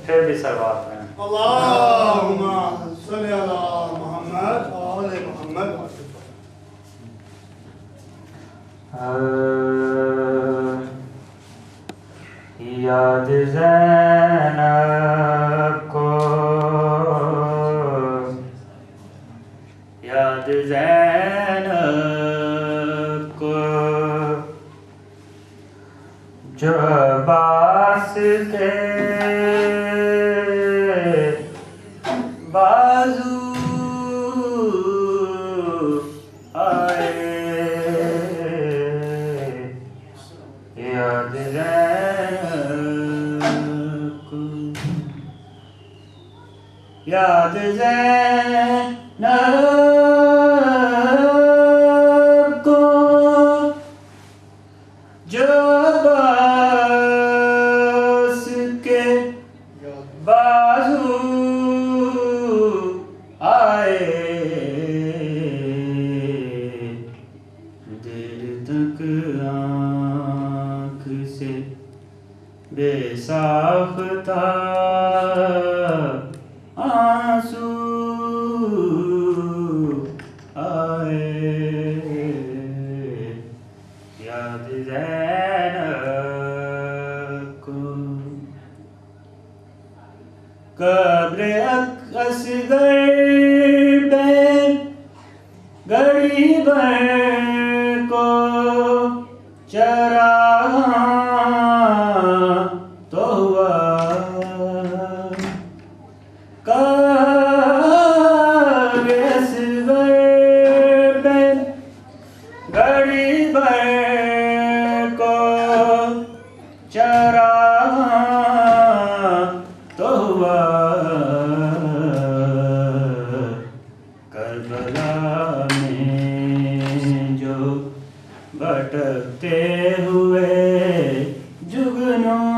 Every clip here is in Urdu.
پھر بھی سلوات میں اللہم صلی علی محمد آل محمد. یاد زینب کو، یاد زینب کو، جو عباس کے بازو آئے. یاد زینب کو، یاد زینب کو، جو عباس کے بازو آئے. دیر تک آنکھ سے بے ساختہ آنسو آئے. یاد زینب کو، قبر اصغر پہ گڑی بھر کو چراغاں تو ہوا. قبر اصغر پہ گڑی بھر کو چراغاں تو ہوا. کربلا میں جو بھٹکتے ہوئے جگنوں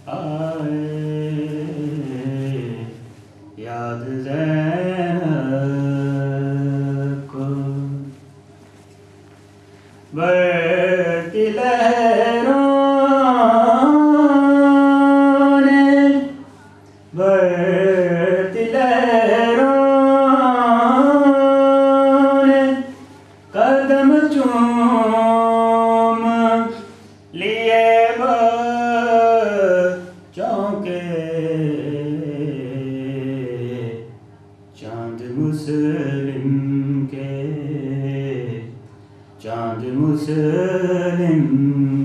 آئے. یاد زینب کو، بڑھتی لہروں نے، بڑھتی لہروں نے قدم چوم لیے بچوں کے. چاند مسلم کے، چاند مسلم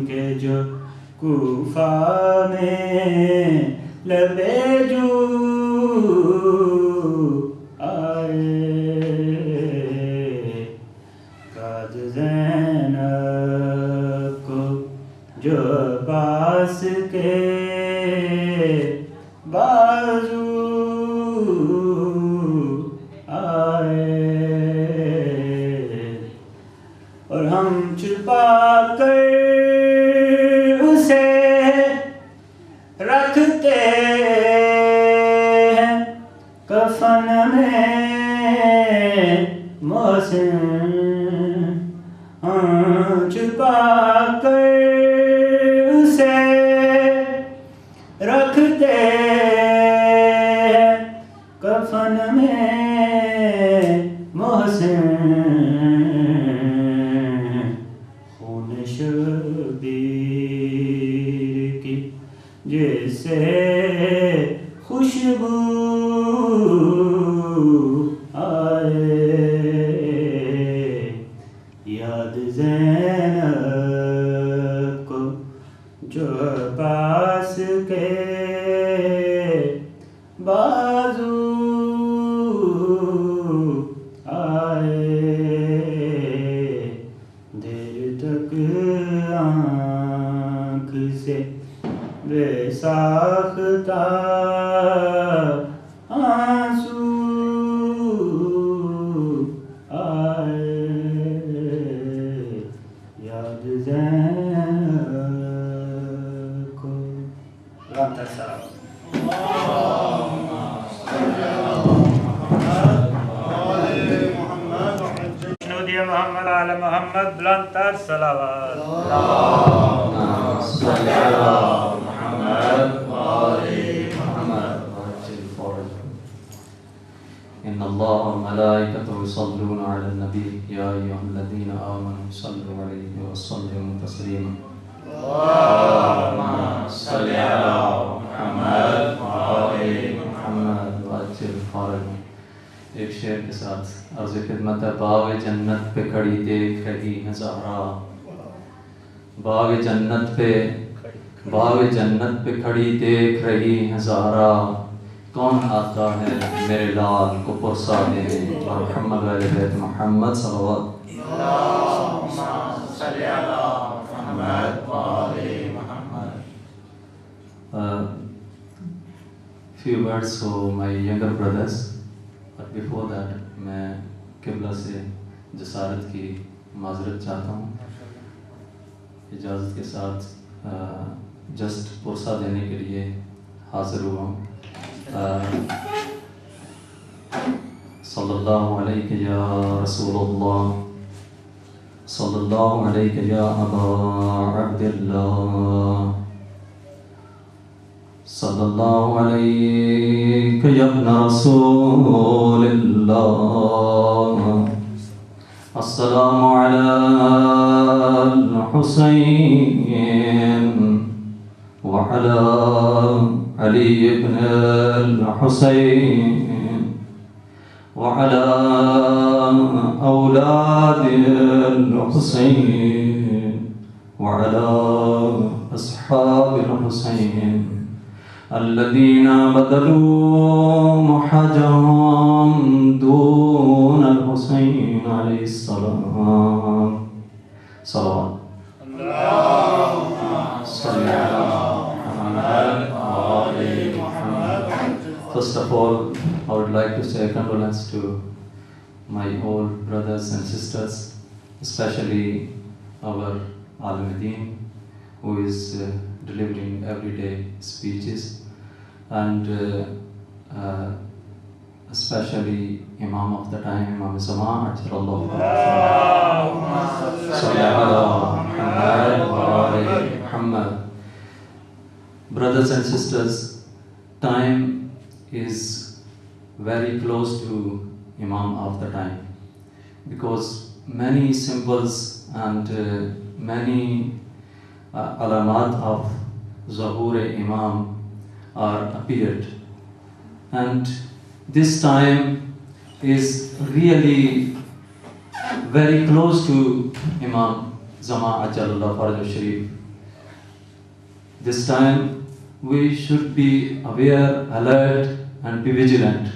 کے جو کوفہ میں لبے جو آئے. یاد زینب کو، جو عباس کے بازو آئے. اور ہم چھپا کر اسے رکھتے ہیں کفن میں محسن. ہم چھپا کر اسے رکھتے ہیں کفن میں محسن. خون شبیر کی جیسے خوشبو آئے. یاد زینب کو، جو عباس کے بازو آئے. دیر تک آنکھ سے بے ساختہ آنسو آئے. یاد زینب کو. محمد علی محمد بلند تر صلوات. وملائكته يصلون على النبي يا أيها الذين آمنوا صلوا عليه وسلموا تسليما اللهم صل على محمد وآل محمد وعجل فرجهم. ایک شعر کے ساتھ عرض خدمت ہے. باغ جنت پہ کھڑی دیکھ رہی ہے زہرا, باغ جنت پہ کھڑی دیکھ رہی ہے زہرا, کون آتا ہے میرے لال کو پرسا دینے. اور محمد علیہ بیت محمد صلوات. اللہم صلی علی محمد وآل محمد. Few words for my younger brothers, but before that میں قبلہ سے جسارت کی معذرت چاہتا ہوں. اجازت کے ساتھ جسٹ پرسہ دینے کے لیے حاضر ہوا ہوں. صلی اللہ علیہ یا رسول اللہ, صلی اللہ علیہ یا ابا عبداللہ, صلی اللہ علیہ یا ابن رسول اللہ. السلام علی الحسین وعلی علی ابن الحسین وعلى أولاد الحسين وعلى أصحاب الحسين الذين بذلوا محجهم دون الحسين عليه السلام. صلوات. اللهم صل على محمد وآل محمد. First of all, I would like to say condolence to my old brothers and sisters, especially our Al-Madin, who is delivering everyday speeches, and especially Imam of the time, Imam Zama, Ajjalallahu Muhammad. Brothers and sisters, time is very close to Imam of the time, because many symbols and many alamat of Zuhur Imam are appeared, and this time is really very close to Imam Zama Ajjalallahu Faraj Sharif. This time we should be aware, alert and be vigilant,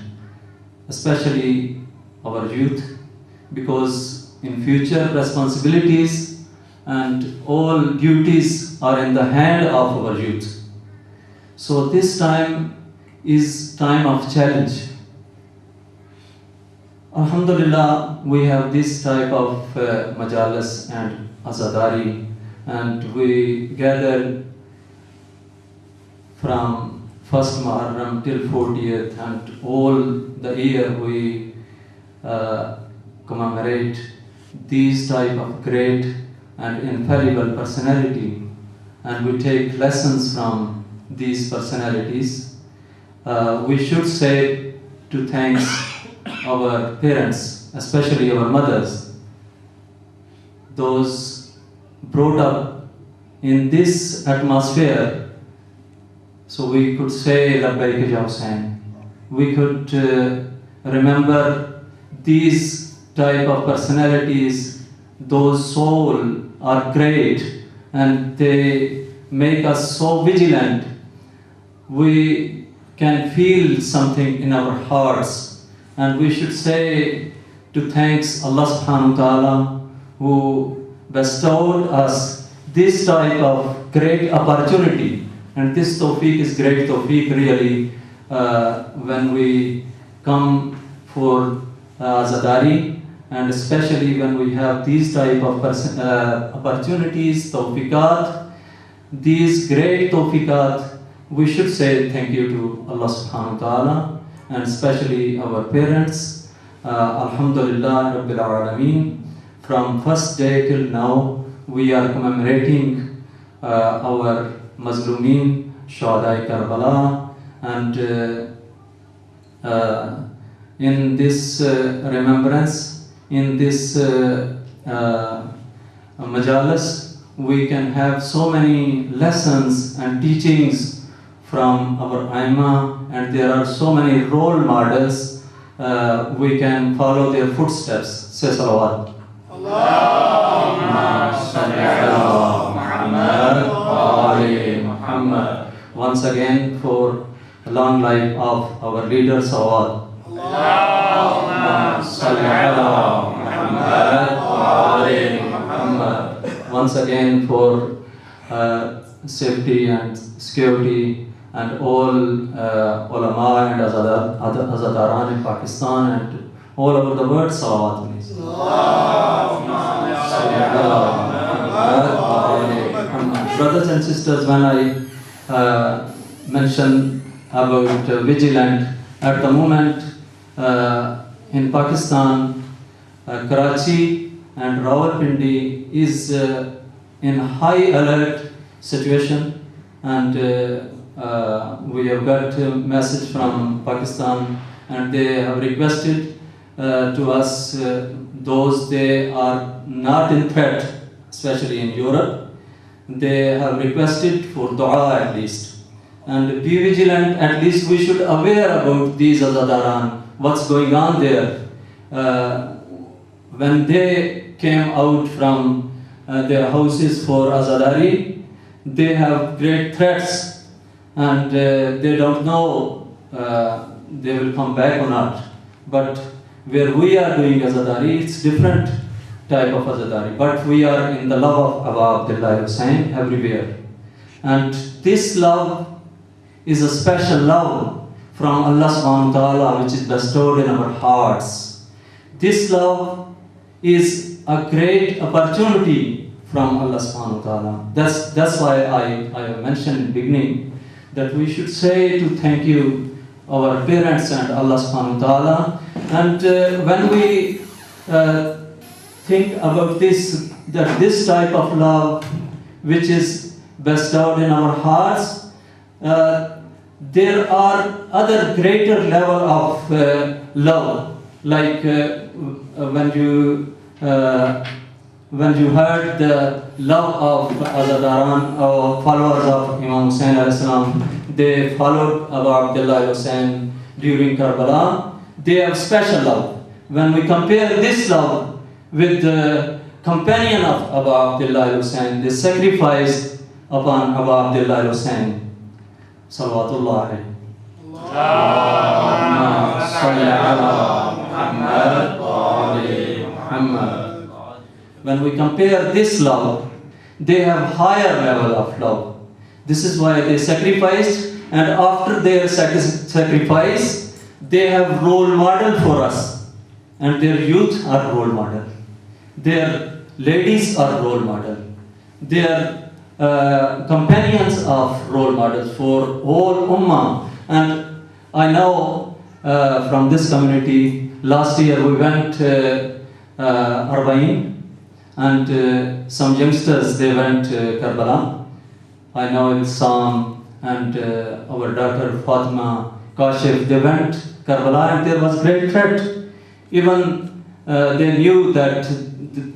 especially our youth, because in future responsibilities and all duties are in the hand of our youth. So this time is time of challenge. Alhamdulillah, we have this type of majalis and azadari, and we gather from first Muharram till 40th, and all the year we commemorate these type of great and infallible personality, and we take lessons from these personalities. We should say to thanks our parents, especially our mothers, those brought up in this atmosphere. So we could say Labbaik Ya Hussain. We could remember these type of personalities. Those souls are great and they make us so vigilant. We can feel something in our hearts, and we should say to thanks Allah subhanahu wa ta'ala who bestowed us this type of great opportunity. And this tawfiq is great tawfiq really when we come for Azadari, and especially when we have these type of opportunities, tawfiqat, these great tawfiqat, we should say thank you to Allah subhanahu wa ta'ala, and especially our parents. Alhamdulillah Rabbil Alameen. From first day till now, we are commemorating our Mazlumeen, Shuhada Karbala, and in this remembrance, in this majalis, we can have so many lessons and teachings from our Aima, and there are so many role models. We can follow their footsteps. Say salawat. Allahumma salli ala Muhammad wa ali Muhammad. Once again, for a long life of our leader, salawat. Allahumma salli ala Muhammad wa ali Muhammad. Once again, for safety and security and all ulama and azadaran in Pakistan and all over the world, salawat please. Brothers and sisters, when I mention about vigilant, at the moment in Pakistan, Karachi and Rawalpindi is in high alert situation, and we have got a message from Pakistan, and they have requested to us, those they are not in threat, especially in Europe, they have requested for dua at least, and be vigilant. At least we should aware about these azadaran, what's going on there. When they came out from their houses for azadari, they have great threats, and they don't know they will come back or not. But where we are doing azadari, it's different type of azadari. But we are in the love of Aba Abdullah Hussain everywhere. And this love is a special love from Allah subhanahu wa ta'ala, which is bestowed in our hearts. This love is a great opportunity from Allah subhanahu wa ta'ala. That's why I mentioned in the beginning that we should say to thank you, our parents and Allah subhanahu wa ta'ala. And when we think about this, that this type of love which is bestowed in our hearts, there are other greater level of love, like when you heard the love of Azadaran or followers of Imam Hussain alayhi salam, they followed Abu Abdullah Hussain during Karbala. They have special love. When we compare this love with the companion of Abu Abdullah Hussain, they sacrificed upon Abu Abdullah Hussain. Salawatullah alayhi. Allahumma salli ala Muhammad wa ali Muhammad. When we compare this love, they have higher level of love. This is why they sacrificed, and after their sacrifice, they have role model for us, and their youth are role model. Their ladies are role model. Their companions of role models for whole ummah. And I know from this community, last year we went Arba'in, and some youngsters, they went Karbala. I know Sam and our daughter Fatima Kashif, they went Karbala, and there was great threat. Even they knew that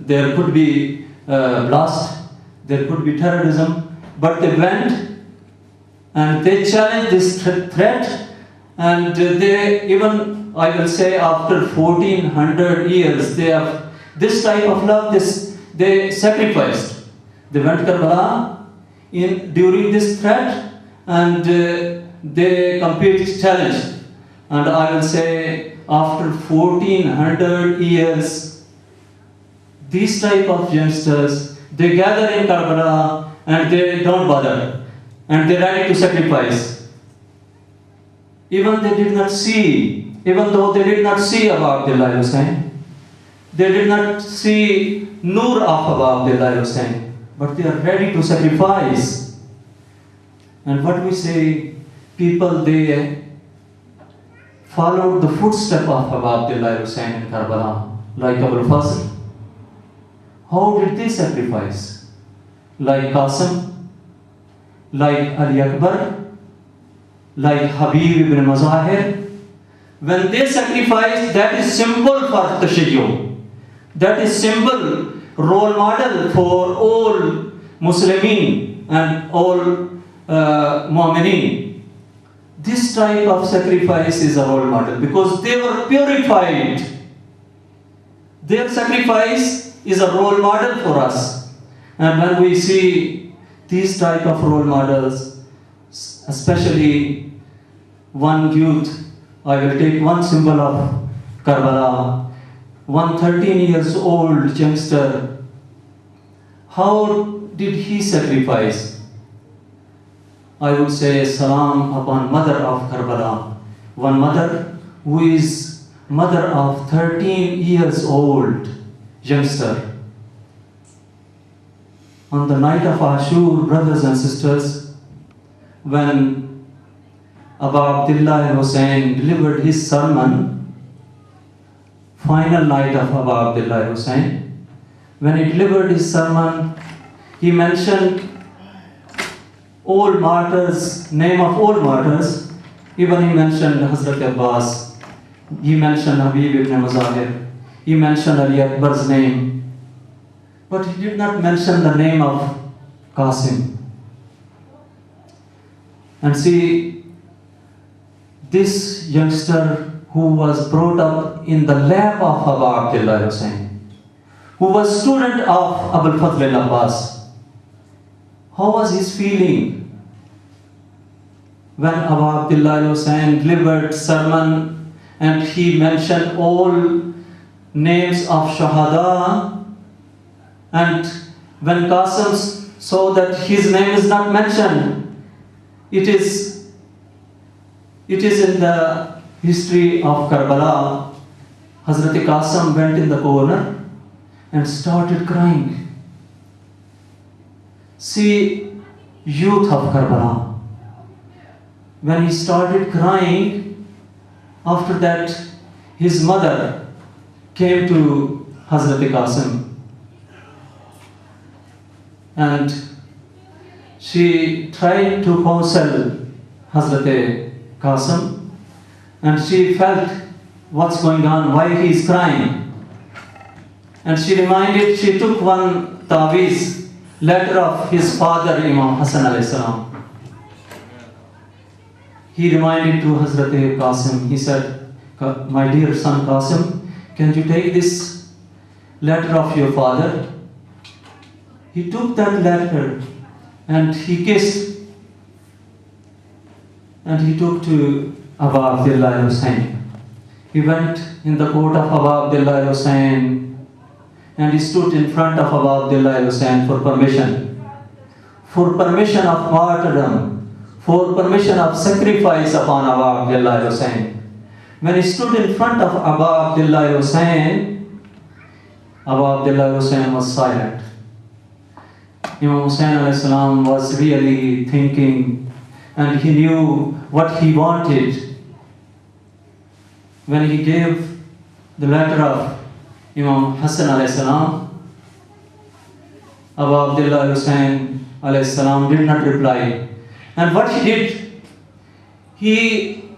there could be blast, there could be terrorism, but they went and they challenged this threat, and they even, I will say, after 1400 years, they have this type of love, they sacrificed. They went Karbala during this threat, and they completely challenged. And I will say, after 1400 years, these type of youngsters, they gather in Karbala and they don't bother, and they're ready to sacrifice. Even they did not see, even though they did not see Abu Abdullah Hussain, they did not see Nur of Abu Abdullah Hussain, but they are ready to sacrifice. And what we say, people, they followed the footsteps of Abu Abdullah Hussain in Karbala, like Abul Fazl. How did they sacrifice? Like Qasim, like Ali Akbar, like Habib ibn Mazahir, when they sacrifice, that is symbol for tashayyu. That is symbol, role model for all Muslimin and all Mu'mineen. This type of sacrifice is a role model because they were purified. Their sacrifice is a role model for us. And when we see these type of role models, especially one youth, I will take one symbol of Karbala, one 13 years old youngster. How did he sacrifice? I would say salam upon mother of Karbala. One mother who is mother of 13 years old youngster. On the night of Ashur, brothers and sisters, when Abu Abdullah Hussain delivered his sermon, final night of Abu Abdullah Hussain, when he delivered his sermon, he mentioned all martyrs, name of all martyrs. Even he mentioned Hazrat Abbas, he mentioned Habib ibn Muzahir, he mentioned Ali Akbar's name, but he did not mention the name of Qasim. And see, this youngster who was brought up in the lap of Abu Abdullah Hussain, who was student of Abul Fadl al-Abbas, how was his feeling when Abu Abdullah Hussain delivered sermon and he mentioned all names of Shahada, and when Qasim saw that his name is not mentioned, it is in the history of Karbala, Hazrat Qasim went in the corner and started crying. See, youth of Karbala, when he started crying, after that his mother came to Hazrat Qasim and she tried to counsel Hazrat Qasim, and she felt what's going on, why he is crying. And she took one taweez, letter of his father Imam Hassan alayhi salam. He reminded to Hazrat Qasim, he said, my dear son Qasim, can you take this letter of your father? He took that letter and he kissed, and he took to Abu Abdullah Hussain. He went in the court of Abu Abdullah Hussain and he stood in front of Abu Abdullah Hussain for permission of martyrdom, for permission of sacrifice upon Abu Abdullah Hussain. When he stood in front of Abu Abdullah Hussain, Abu Abdullah Hussain was silent. Imam Hussain alayhi salam was really thinking, and he knew what he wanted. When he gave the letter of Imam Hassan alayhi salam, Abu Abdullah Hussain alayhi salam did not reply. And what he did,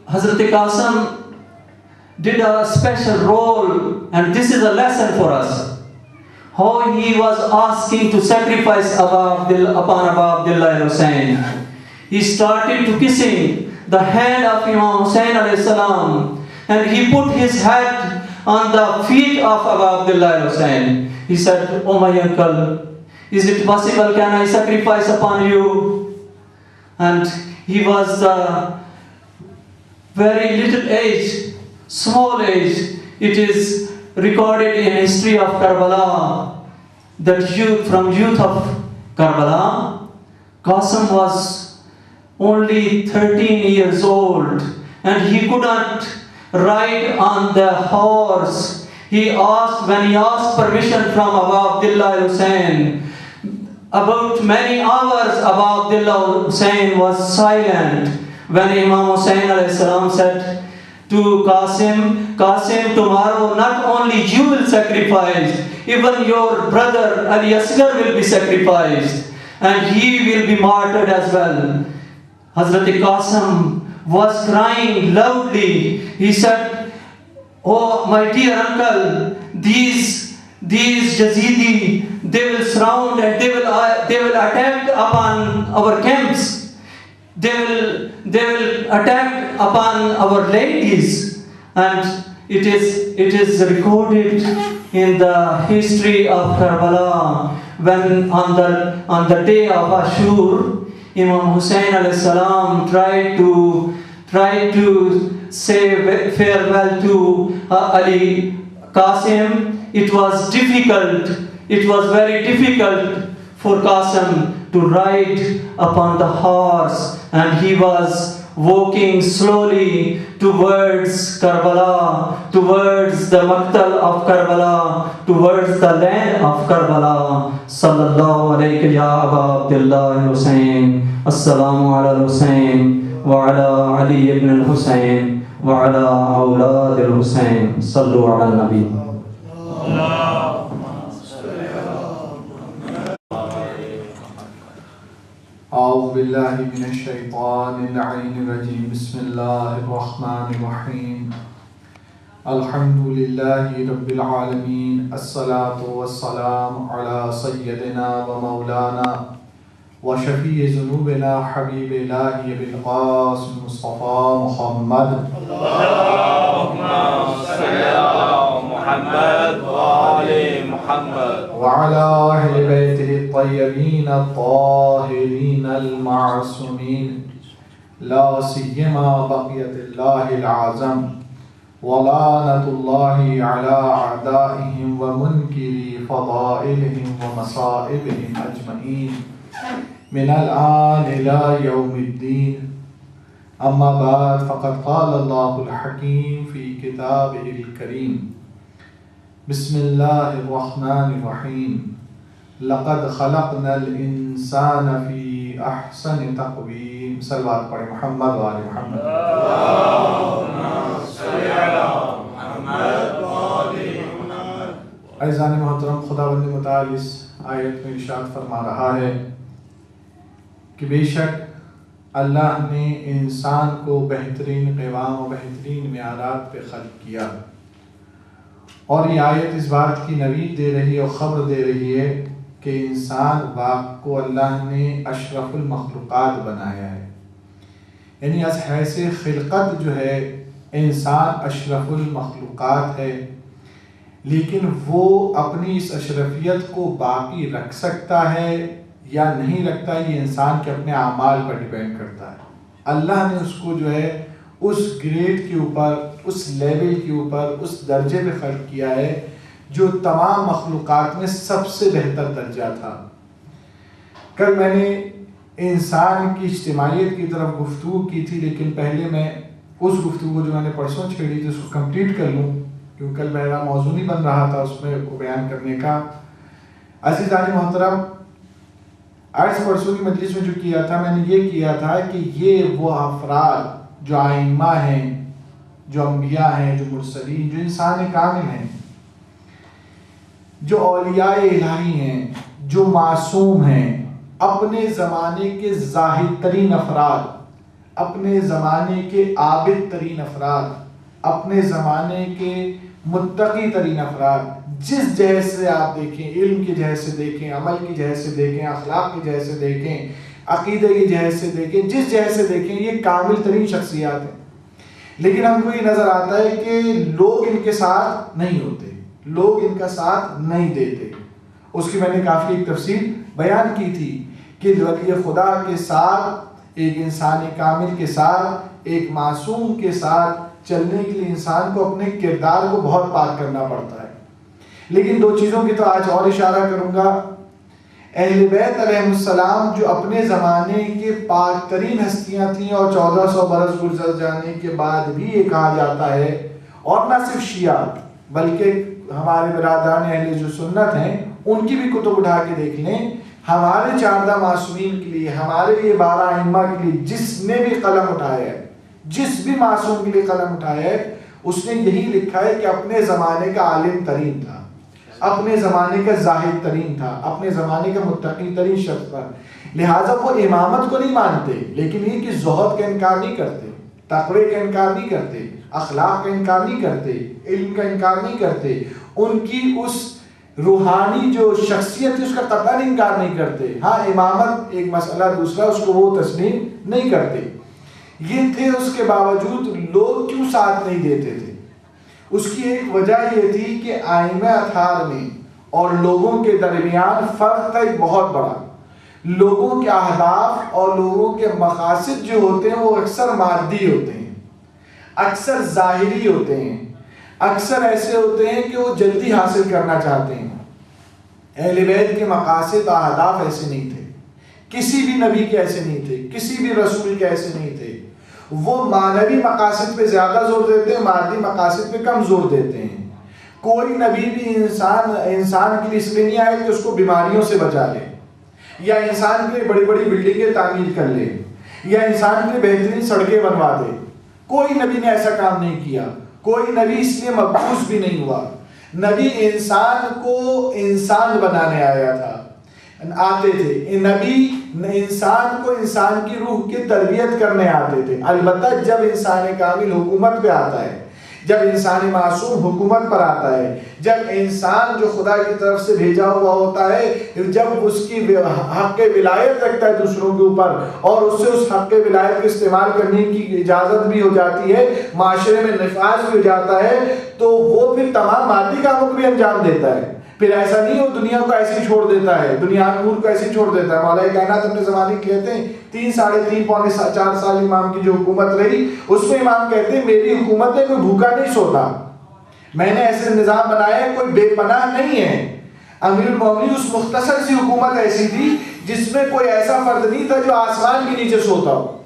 Hazrat Qasim did a special role, and this is a lesson for us. How he was asking to sacrifice upon Abu Abdullah Hussain. He started to kissing the hand of Imam Hussain alayhi salam, and he put his head on the feet of Abu Abdullah Hussain. He said, "Oh my uncle, is it possible, can I sacrifice upon you?" And he was very little age, small age. It is recorded in history of Karbala that youth of Karbala, Qasim was only 13 years old and he could not ride on the horse. When he asked permission from Abu Abdullah Hussain, about many hours Abu Abdullah Hussain was silent. When Imam Hussain alayhi salam said to Qasim, tomorrow not only you will sacrifice, even your brother Ali Asghar will be sacrificed and he will be martyred as well. Hazrat Qasim was crying loudly. He said, oh my dear uncle, these Yazidi, they will surround and they will attack upon our camps. They will attack upon our ladies, and it is recorded in the history of Karbala when on the day of Ashur, Imam Hussain alayhi salam tried to say farewell to Ali Qasim. It was very difficult for Qasim to ride upon the horse, and he was walking slowly towards Karbala, towards the Maqtal of Karbala, towards the land of Karbala. Sallallahu alayhi ya Aba Abdullah Hussain. Assalamu ala Hussain wa ala Ali ibn al-Hussain wa ala awlad al-Hussain. Sallu ala nabi. أعوذ بالله من الشيطان اللعين الرجيم بسم الله الرحمن الرحيم الحمد لله رب العالمين الصلاة والسلام على سيدنا ومولانا وشفيع ذنوبنا حبيب الله بالقاسم مصطفى محمد اللهم صل على محمد وآل محمد وعلى أهل بيته الطيبين الطاهرين المعصومين لا سيما بقية الله العظم ولعنة الله على أعدائهم ومنكري فضائلهم ومصائبهم أجمعين من الآن إلى يوم الدين. أما بعد فقد قال الله الحكيم في كتابه الكريم بسم الله الرحمن الرحيم لقد خلقنا الإنسان في أحسن تقويم. صلوات پڑھیں محمد و آل محمد. اللهم صل على محمد وآل محمد. عزیزان محترم، خداوند متعال اس آیت میں ارشاد فرما رہا ہے کہ بے شک اللہ نے انسان کو بہترین قوام و بہترین معیارات پہ خلق کیا، اور یہ آیت اس بات کی نوید دے رہی ہے اور خبر دے رہی ہے کہ انسان باپ کو اللہ نے اشرف المخلوقات بنایا ہے. یعنی از حیث خلقت جو ہے انسان اشرف المخلوقات ہے، لیکن وہ اپنی اس اشرفیت کو باقی رکھ سکتا ہے یا نہیں رکھتا ہے، یہ انسان کے اپنے اعمال پر ڈیپینڈ کرتا ہے. اللہ نے اس کو جو ہے اس گریڈ کے اوپر، اس لیول کے اوپر، اس درجے پہ خلق کیا ہے جو تمام مخلوقات میں سب سے بہتر درجہ تھا. کل میں نے انسان کی اجتماعیت کی طرف گفتگو کی تھی، لیکن پہلے میں اس گفتگو کو جو میں نے پرسوں چھیڑی تھی اس کو کمپلیٹ کر لوں، کیونکہ کل میرا موضوع نہیں بن رہا تھا اس میں کو بیان کرنے کا. عزیزان محترم، آج پرسوں کی مجلس میں جو کیا تھا، میں نے یہ کیا تھا کہ یہ وہ افراد جو ائمہ ہیں، جو انبیاء ہیں، جو مرسلین، جو انسان کامل ہیں، جو اولیاء الہی ہیں، جو معصوم ہیں، اپنے زمانے کے زاہد ترین افراد، اپنے زمانے کے عابد ترین افراد، اپنے زمانے کے متقی ترین افراد، جس جہیز سے آپ دیکھیں، علم کی جہیز سے دیکھیں، عمل کی جہیز سے دیکھیں، اخلاق کی جہیز سے دیکھیں، عقیدے کی جہیز سے دیکھیں، جس جہیز سے دیکھیں، یہ کامل ترین شخصیات ہیں. لیکن ہم کو یہ نظر آتا ہے کہ لوگ ان کے ساتھ نہیں ہوتے، لوگ ان کا ساتھ نہیں دیتے. اس کی میں نے کافی ایک تفصیل بیان کی تھی کہ ولی خدا کے ساتھ، ایک انسانی کامل کے ساتھ، ایک معصوم کے ساتھ چلنے کے لیے انسان کو اپنے کردار کو بہت پاک کرنا پڑتا ہے. لیکن دو چیزوں کی تو آج اور اشارہ کروں گا. اہل بیت علیہ السلام جو اپنے زمانے کے پاک ترین ہستیاں تھیں، اور 1400 برس گزر جانے کے بعد بھی یہ کہا جاتا ہے، اور نہ صرف شیعہ بلکہ ہمارے برادران اہل جو سنت ہیں ان کی بھی کتب اٹھا کے دیکھ لیں، ہمارے 14 معصومین کے لیے، ہمارے یہ 12 ائمہ کے لیے جس نے بھی قلم اٹھایا ہے، جس بھی معصوم کے لیے قلم اٹھایا ہے، اس نے یہی لکھا ہے کہ اپنے زمانے کا عالم ترین تھا، اپنے زمانے کا زاہد ترین تھا، اپنے زمانے کا متقی ترین شخص تھا. لہٰذا وہ امامت کو نہیں مانتے، لیکن یہ کہ زہد کا انکار نہیں کرتے، تقوی کا انکار نہیں کرتے، اخلاق کا انکار نہیں کرتے، علم کا انکار نہیں کرتے، ان کی اس روحانی جو شخصیت ہے اس کا قطعاً انکار نہیں کرتے. ہاں امامت ایک مسئلہ دوسرا، اس کو وہ تسلیم نہیں کرتے. یہ تھے، اس کے باوجود لوگ کیوں ساتھ نہیں دیتے تھے؟ اس کی ایک وجہ یہ تھی کہ ائمہ اطہار میں اور لوگوں کے درمیان فرق تھا ایک بہت بڑا. لوگوں کے اہداف اور لوگوں کے مقاصد جو ہوتے ہیں وہ اکثر مادی ہوتے ہیں، اکثر ظاہری ہوتے ہیں، اکثر ایسے ہوتے ہیں کہ وہ جلدی حاصل کرنا چاہتے ہیں. اہل بیت کے مقاصد اور اہداف ایسے نہیں تھے، کسی بھی نبی کے ایسے نہیں تھے، کسی بھی رسول کے ایسے نہیں تھے. وہ معنوی مقاصد پہ زیادہ زور دیتے ہیں، مادی مقاصد پہ کم زور دیتے ہیں. کوئی نبی بھی انسان کے لیے اس لیے نہیں آئے کہ اس کو بیماریوں سے بچا لے، یا انسان کے لیے بڑی بڑی بلڈنگیں تعمیر کر لے، یا انسان کے لیے بہترین سڑکیں بنوا دے. کوئی نبی نے ایسا کام نہیں کیا. کوئی نبی اس لیے مبعوث بھی نہیں ہوا. نبی انسان کو انسان بنانے آیا تھا، آتے تھے. نبی انسان کو انسان کی روح کی تربیت کرنے آتے تھے. البتہ جب انسان کامل حکومت پہ آتا ہے، جب انسان معصوم حکومت پر آتا ہے، جب انسان جو خدا کی طرف سے بھیجا ہوا ہوتا ہے، جب اس کی حق ولایت رکھتا ہے دوسروں کے اوپر، اور اس سے اس حق ولایت کو استعمال کرنے کی اجازت بھی ہو جاتی ہے، معاشرے میں نفاذ بھی ہو جاتا ہے، تو وہ پھر تمام مادی کاموں کو بھی انجام دیتا ہے. پھر ایسا نہیں وہ دنیا کو ایسے ہی چھوڑ دیتا ہے، دنیا نور کو ایسے ہی چھوڑ دیتا ہے. مولا کائنات اپنے زمانے کے کہتے ہیں 3 ساڑھے 3 پونے 4 سال امام کی جو حکومت رہی، اس میں امام کہتے ہیں میری حکومت میں کوئی بھوکا نہیں سوتا، میں نے ایسے نظام بنایا ہے کوئی بے پناہ نہیں ہے. امیر المومنین اس مختصر سی حکومت ایسی تھی جس میں کوئی ایسا فرد نہیں تھا جو آسمان کے نیچے سوتا ہو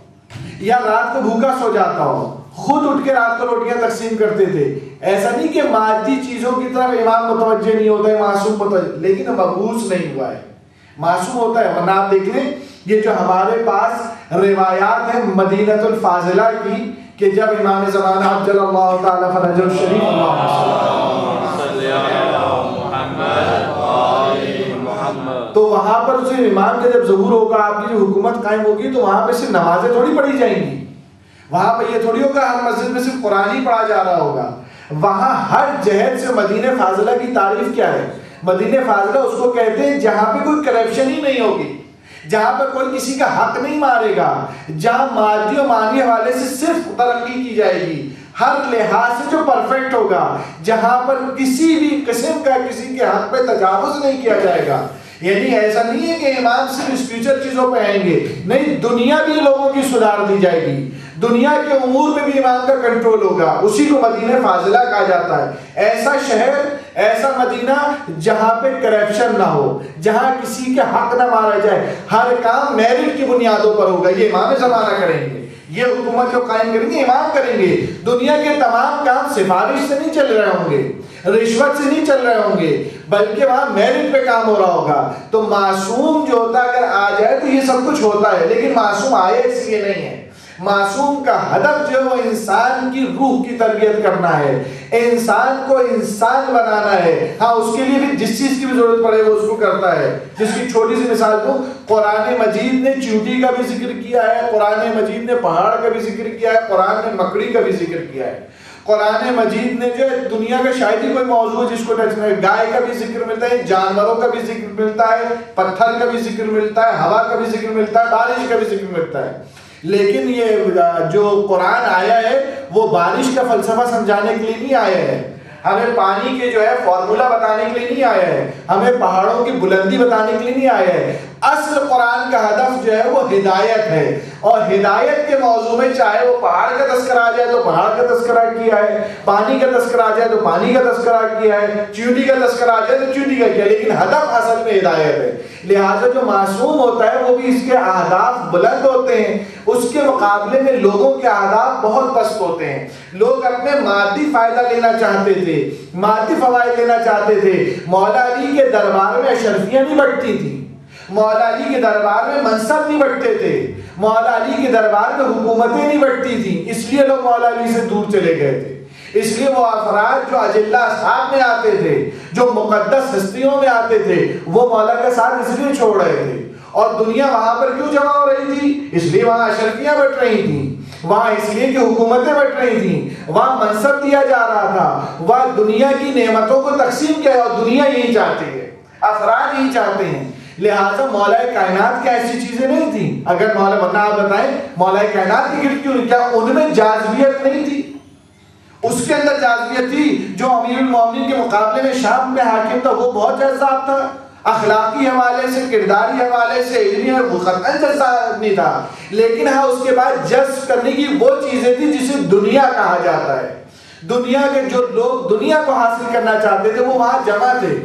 یا رات کو بھوکا سو جاتا ہو. خود اٹھ کے رات کو روٹیاں تقسیم کرتے تھے. ایسا نہیں کہ مادی چیزوں کی طرف امام متوجہ نہیں ہوتا ہے، معصوم متوجہ، لیکن مبعوث نہیں ہوا ہے. معصوم ہوتا ہے. ورنہ آپ دیکھ لیں یہ جو ہمارے پاس روایات ہیں مدینہ الفاضلہ کی، کہ جب امام زمانہ عجل اللہ تعالیٰ فرجہ الشریف تو وہاں پر اسے امام کا جب ظہور ہوگا، آپ کی جو حکومت قائم ہوگی، تو وہاں پہ صرف نمازیں تھوڑی پڑھی جائیں گی. وہاں پہ یہ تھوڑی ہوگا ہر مسجد میں صرف قرآن ہی پڑھا جا رہا ہوگا. وہاں ہر جہت سے مدینہ فاضلہ کی تعریف کیا ہے؟ مدینہ فاضلہ اس کو کہتے ہیں جہاں پہ کوئی کرپشن ہی نہیں ہوگی، جہاں پر کوئی کسی کا حق نہیں مارے گا، جہاں مادی و معنوی حوالے سے صرف ترقی کی جائے گی، ہر لحاظ سے جو پرفیکٹ ہوگا، جہاں پر کسی بھی قسم کا کسی کے حق پہ تجاوز نہیں کیا جائے گا. یعنی ایسا نہیں ہے کہ امام صرف اس فیوچر چیزوں پہ آئیں گے، نہیں، دنیا بھی لوگوں کی سدھار دی جائے گی، دنیا کے امور میں بھی امام کا کنٹرول ہوگا. اسی کو مدینہ فاضلہ کہا جاتا ہے. ایسا شہر، ایسا مدینہ جہاں پہ کرپشن نہ ہو، جہاں کسی کے حق نہ مارا جائے، ہر کام میرٹ کی بنیادوں پر ہوگا. یہ امام زمانہ کریں گے، یہ حکومت جو قائم کریں گے امام کریں گے. دنیا کے تمام کام سفارش سے نہیں چل رہے ہوں گے، رشوت سے نہیں چل رہے ہوں گے، بلکہ وہاں میرٹ پہ کام ہو رہا ہوگا. تو معصوم جو ہوتا ہے اگر آ جائے تو یہ سب کچھ ہوتا ہے، لیکن معصوم آئے اس لیے نہیں ہے. معصوم کا ہدف جو ہے وہ انسان کی روح کی تربیت کرنا ہے، انسان کو انسان بنانا ہے. ہاں اس کے لیے بھی جس چیز کی بھی ضرورت پڑے وہ اس کو کرتا ہے. جس کی چھوٹی سی مثال دوں، قرآن مجید نے چیونٹی کا بھی ذکر کیا ہے، قرآن مجید نے پہاڑ کا بھی ذکر کیا ہے، قرآن نے مکڑی کا بھی ذکر کیا ہے. قرآن مجید نے جو ہے دنیا کا شاید ہی کوئی موضوع ہے جس کو ٹچ نہیں، گائے کا بھی ذکر ملتا ہے، جانوروں کا بھی ذکر ملتا ہے، پتھر کا بھی ذکر ملتا ہے، ہوا کا بھی ذکر ملتا ہے، بارش کا بھی ذکر ملتا ہے. لیکن یہ جو قرآن آیا ہے وہ بارش کا فلسفہ سمجھانے کے لیے نہیں آیا ہے، ہمیں پانی کے جو ہے فارمولا بتانے کے لیے نہیں آیا ہے، ہمیں پہاڑوں کی بلندی بتانے کے لیے نہیں آیا ہے. اصل قرآن کا ہدف جو ہے وہ ہدایت ہے، اور ہدایت کے موضوع میں چاہے وہ پہاڑ کا تذکرہ آ جائے تو پہاڑ کا تذکرہ کیا ہے، پانی کا تذکرہ آ جائے تو پانی کا تذکرہ کیا ہے، چیونٹی کا تذکرہ آ جائے تو چیونٹی کا کیا، لیکن ہدف اصل میں ہدایت ہے. لہٰذا جو معصوم ہوتا ہے وہ بھی اس کے اہداف بلند ہوتے ہیں، اس کے مقابلے میں لوگوں کے اہداف بہت پست ہوتے ہیں. لوگ اپنے مادی فائدہ لینا چاہتے تھے، مادی فوائد لینا چاہتے تھے. مولا علی کے دربار میں اشرفیاں نہیں بٹتی تھیں، مولا علی کے دربار میں منصب نہیں بٹتے تھے، مولا علی کے دربار میں حکومتیں نہیں بٹتی تھیں. اس لیے لوگ مولا علی سے دور چلے گئے تھے. اس لیے وہ افراد جو اجلہ اصحاب میں آتے تھے، جو مقدس ہستیوں میں آتے تھے، وہ مولا کا ساتھ اس لیے چھوڑ رہے تھے. اور دنیا وہاں پر کیوں جمع ہو رہی تھی؟ اس لیے وہاں اشرفیاں بٹ رہی تھیں. وہاں اس لیے کہ حکومتیں بٹ رہی تھیں، وہاں منصب دیا جا رہا تھا، وہاں دنیا کی نعمتوں کو تقسیم کیا، اور دنیا یہی چاہتی ہے، افراد یہی چاہتے ہیں. لہٰذا مولا کائنات کی ایسی چیزیں نہیں تھیں. اگر مولا، ورنہ آپ بتائیں مولا کائنات کی گرد کیوں، کیا ان میں جاذبیت نہیں تھی؟ اس کے اندر جاذبیت تھی. جو امیر المومنین کے مقابلے میں شام میں حاکم تھا وہ بہت جذاب تھا، اخلاقی حوالے سے، کرداری حوالے سے، علمی اور خطاً جذاب نہیں تھا. لیکن ہاں اس کے بعد جذب کرنے کی وہ چیزیں تھی جسے دنیا کہا جاتا ہے. دنیا کے جو لوگ دنیا کو حاصل کرنا چاہتے تھے وہ وہاں جمع تھے،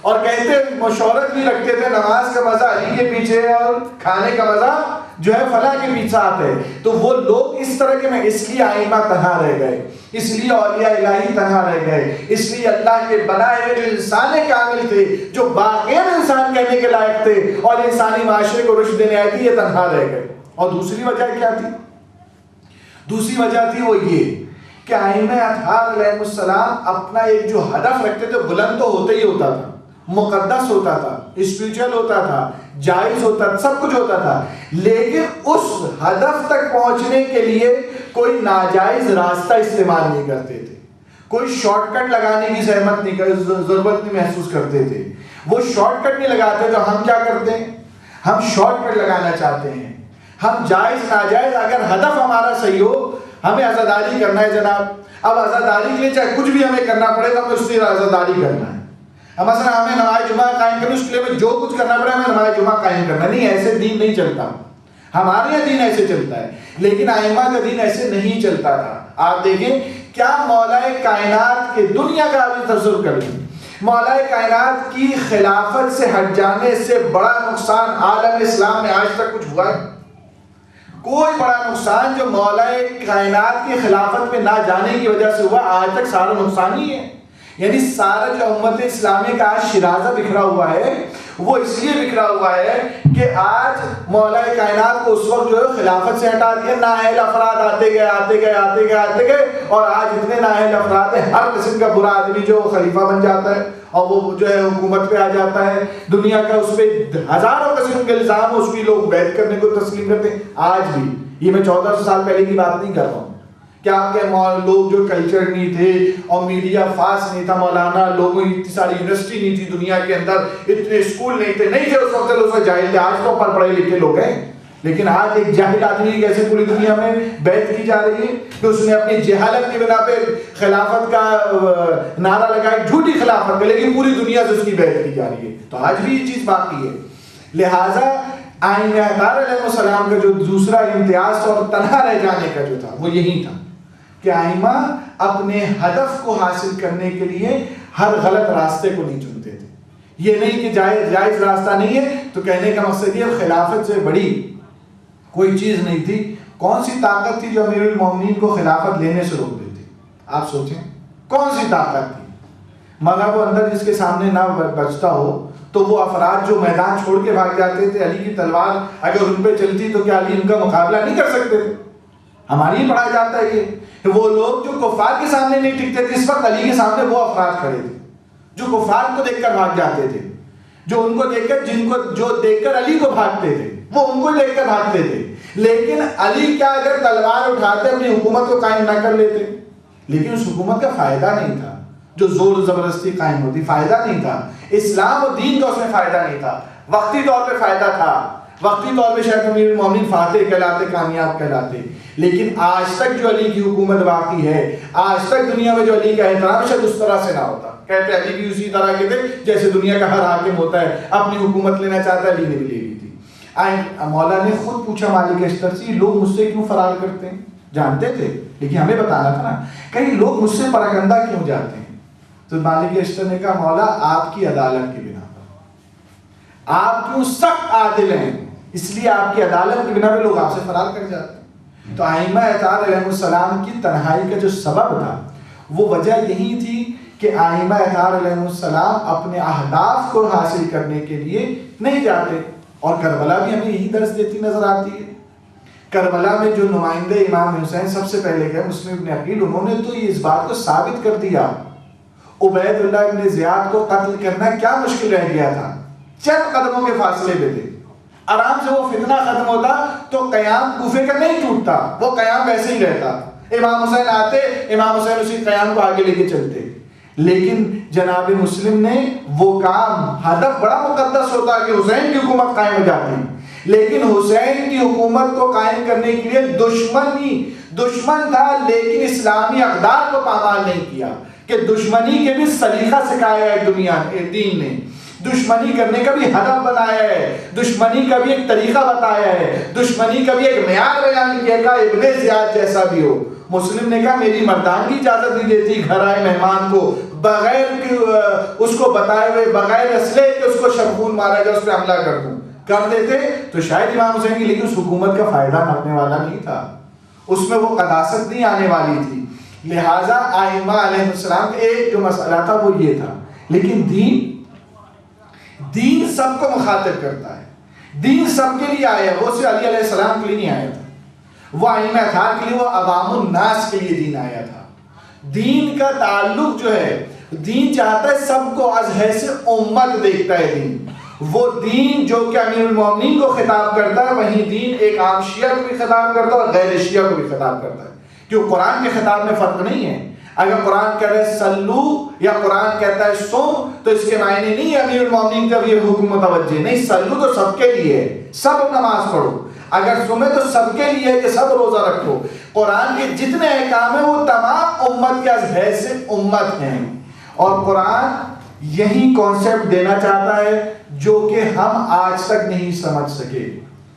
اور کہتے مشورت بھی رکھتے تھے، نماز کا مزہ علی کے پیچھے اور کھانے کا مزہ جو ہے فلاں کے پیچھے آتے ہیں. تو وہ لوگ اس طرح کے میں، اس لیے ائمہ تنہا رہ گئے، اس لیے اولیاء الہی تنہا رہ گئے، اس لیے اللہ کے بنائے ہوئے جو انسان کامل تھے، جو باقین انسان کہنے کے لائق تھے اور انسانی معاشرے کو رشد دینے آئے تھے، یہ تنہا رہ گئے. اور دوسری وجہ کیا تھی؟ دوسری وجہ تھی وہ یہ کہ ائمہ اطہار علیہ السلام اپنا ایک جو ہدف رکھتے تھے بلند تو ہوتا ہی ہوتا تھا، مقدس ہوتا تھا، اسپریچول ہوتا تھا، جائز ہوتا تھا، سب کچھ ہوتا تھا، لیکن اس ہدف تک پہنچنے کے لیے کوئی ناجائز راستہ استعمال نہیں کرتے تھے، کوئی شارٹ کٹ لگانے کی ضرورت نہیں محسوس کرتے تھے. وہ شارٹ کٹ نہیں لگاتے تو ہم کیا کرتے ہیں؟ ہم شارٹ کٹ لگانا چاہتے ہیں. ہم جائز ناجائز، اگر ہدف ہمارا صحیح ہو، ہمیں عزاداری کرنا ہے جناب، اب عزاداری کے لیے چاہے کچھ بھی ہمیں کرنا پڑے گا، ہمیں اس لیے عزاداری کرنا ہے. مثلا ہمیں نماز جمعہ قائم کرنا، اس کے لیے ہمیں جو کچھ کرنا پڑے ہمیں نماز جمعہ قائم کرنا. نہیں، ایسے دین نہیں چلتا. ہمارے یہاں دین ایسے چلتا ہے، لیکن ائمہ کا دین ایسے نہیں چلتا تھا. آپ دیکھیں کیا مولا کائنات کے، دنیا کا بھی تصور کر لیں، مولا کائنات کی خلافت سے ہٹ جانے سے بڑا نقصان عالم اسلام میں آج تک کچھ ہوا ہے؟ کوئی بڑا نقصان جو مولا کائنات کی خلافت میں نہ جانے کی وجہ سے ہوا آج تک سارا نقصان ہی ہے. یعنی سارا جو امت اسلامی کا آج شرازہ بکھرا ہوا ہے وہ اس لیے بکھرا ہوا ہے کہ آج مولا کائنات کو اس وقت جو ہے خلافت سے ہٹا دیا، نااہل افراد آتے گئے اور آج اتنے نااہل افراد ہیں، ہر قسم کا برا آدمی جو خلیفہ بن جاتا ہے اور وہ جو ہے حکومت پہ آ جاتا ہے. دنیا کا اس پہ ہزاروں قسم کے الزام، اس کی لوگ بیعت کرنے کو تسلیم کرتے ہیں. آج بھی یہ میں 1400 سال پہلے کی بات نہیں کر رہا ہوں کہ آپ کے لوگ جو کلچر نہیں تھے اور میڈیا فاسٹ نہیں تھا، مولانا لوگوں کی اتنی ساری یونیورسٹی نہیں تھی دنیا کے اندر، اتنے اسکول نہیں تھے اس وقت جاہل تھے. آج تو پڑھے لکھے لوگ ہیں، لیکن آج ایک جاہل آدمی کی کیسے پوری دنیا میں بیعت کی جا رہی ہے کہ اس نے اپنی جہالت کی بنا پہ خلافت کا نعرہ لگایا، جھوٹی خلافت کا، لیکن پوری دنیا سے اس کی بیعت کی جا رہی ہے. تو آج بھی یہ چیز باقی ہے. لہٰذا ائمہ اطہار علیہ السلام کا جو دوسرا امتیاز اور تنہا رہ جانے کا جو تھا وہ یہی تھا کہ ائمہ اپنے ہدف کو حاصل کرنے کے لیے ہر غلط راستے کو نہیں چنتے تھے. یہ نہیں کہ جائز راستہ نہیں ہے تو کہنے کا مقصد یہ خلافت سے بڑی کوئی چیز نہیں تھی. کون سی طاقت تھی جو امیر المومنین کو خلافت لینے سے روک دیتی؟ آپ سوچیں کون سی طاقت تھی؟ مذہب و اندر جس کے سامنے نہ بچتا ہو تو وہ افراد جو میدان چھوڑ کے بھاگ جاتے تھے، علی کی تلوار اگر ان پہ چلتی تو کیا علی ان کا مقابلہ نہیں کر سکتے تھے؟ ہماری ہی پڑھا جاتا ہے یہ. وہ لوگ جو کفار کے سامنے نہیں ٹکتے تھے، اس وقت علی کے سامنے وہ افراد کھڑے تھے جو کفار کو دیکھ کر بھاگ جاتے تھے، جو ان کو دیکھ کر جو دیکھ کر علی کو بھاگتے تھے وہ ان کو دیکھ کر بھاگتے تھے. لیکن علی کیا اگر تلوار اٹھاتے اپنی حکومت کو قائم نہ کر لیتے؟ لیکن اس حکومت کا فائدہ نہیں تھا جو زور و زبردستی قائم ہوتی، فائدہ نہیں تھا. اسلام و دین کا اس میں فائدہ نہیں تھا. وقتی طور پہ فائدہ تھا، وقتی طور پہ شاید امیر المومنین فاتح کہلاتے، کامیاب کہلاتے، لیکن آج تک جو علی کی حکومت باقی ہے، آج تک دنیا میں جو علی کا احترام شاید اس طرح سے نہ ہوتا. کہتے علی بھی اسی طرح کے تھے جیسے دنیا کا ہر حاکم ہوتا ہے، اپنی حکومت لینا چاہتا ہے، علی نے بھی لے لی تھی. مولا نے خود پوچھا مالک اشتر سے، لوگ مجھ سے کیوں فرار کرتے ہیں؟ جانتے تھے لیکن ہمیں بتانا تھا نا، کہیں لوگ مجھ سے پراگندہ کیوں جاتے ہیں؟ تو مالک اشتر نے کہا مولا آپ کی عدالت کی بنا پر، آپ کیوں سخت عادل ہیں، اس لیے آپ کی عدالت کی بنا پہ لوگ آپ سے فرار کر جاتے ہیں. تو ائمہ اطہار علیہ السلام کی تنہائی کا جو سبب تھا وہ وجہ یہی تھی کہ ائمہ اطہار علیہ السلام اپنے اہداف کو حاصل کرنے کے لیے نہیں جاتے. اور کربلا بھی ہمیں یہی درس دیتی نظر آتی ہے. کربلا میں جو نمائندے امام حسین سب سے پہلے گئے، مسلم ابن عقیل، انہوں نے تو اس بات کو ثابت کر دیا عبید اللہ ابن زیاد کو قتل کرنا کیا مشکل رہ گیا تھا، چند قدموں کے فاصلے پہ تھے. آرام سے وہ فتنہ ختم ہوتا تو قیام کوفے کا نہیں ٹوٹتا، وہ قیام ویسے ہی رہتا، امام حسین آتے، امام حسین اسی قیام کو آگے لے کے چلتے۔ لیکن جناب مسلم نے وہ کام، ہدف بڑا مقدس ہوتا کہ حسین کی حکومت قائم ہو جاتی، لیکن حسین کی حکومت کو قائم کرنے کے لیے دشمن تھا، لیکن اسلامی اقدار کو پامال نہیں کیا کہ دشمنی کے بھی سلیقہ سکھایا ہے دنیا دین نے، دشمنی کرنے کا بھی ہدف بنایا ہے، دشمنی کا بھی ایک طریقہ بتایا ہے، دشمنی کا بھی ایک معیار بیان کیا کہ ابن زیاد جیسا بھی ہو۔ مسلم نے کہا میری مردانگی اجازت نہیں دیتی گھر آئے مہمان کو بغیر اس کو بتائے ہوئے، بغیر اسلحے کے اس کو شمخون مارا جائے، اس پہ حملہ کر دوں، کر دیتے تو شاید امام حسین کی، لیکن اس حکومت کا فائدہ نپنے والا نہیں تھا، اس میں وہ قداست نہیں آنے والی تھی۔ لہٰذا ائمہ علیہ السلام کا ایک جو مسئلہ تھا وہ یہ تھا، لیکن دین سب کو مخاطب کرتا ہے، دین سب کے لیے آیا، وہ صرف علی علیہ السلام کے لیے نہیں آیا تھا، وہ ائمہ اطہار کے لیے، وہ عوام الناس کے لیے دین آیا تھا۔ دین کا تعلق جو ہے، دین چاہتا ہے سب کو از حیث امت دیکھتا ہے دین، وہ دین جو کہ امیر المومنین کو خطاب کرتا ہے، وہیں دین ایک عام شیعہ کو بھی خطاب کرتا ہے اور غیر شیعہ کو بھی خطاب کرتا ہے، کیوں قرآن کے خطاب میں فرق نہیں ہے۔ اگر قرآن کہہ رہے سلو یا قرآن کہتا ہے سوم تو اس کے معنی نہیں ہے امیر المومنین کا یہ حکم متوجہ نہیں، سلو تو سب کے لیے ہے، سب نماز پڑھو، اگر سمے تو سب کے لیے ہے کہ سب روزہ رکھو۔ قرآن کے جتنے احکام ہیں وہ تمام امت کے از حیث امت ہیں، اور قرآن یہی کانسیپٹ دینا چاہتا ہے جو کہ ہم آج تک نہیں سمجھ سکے،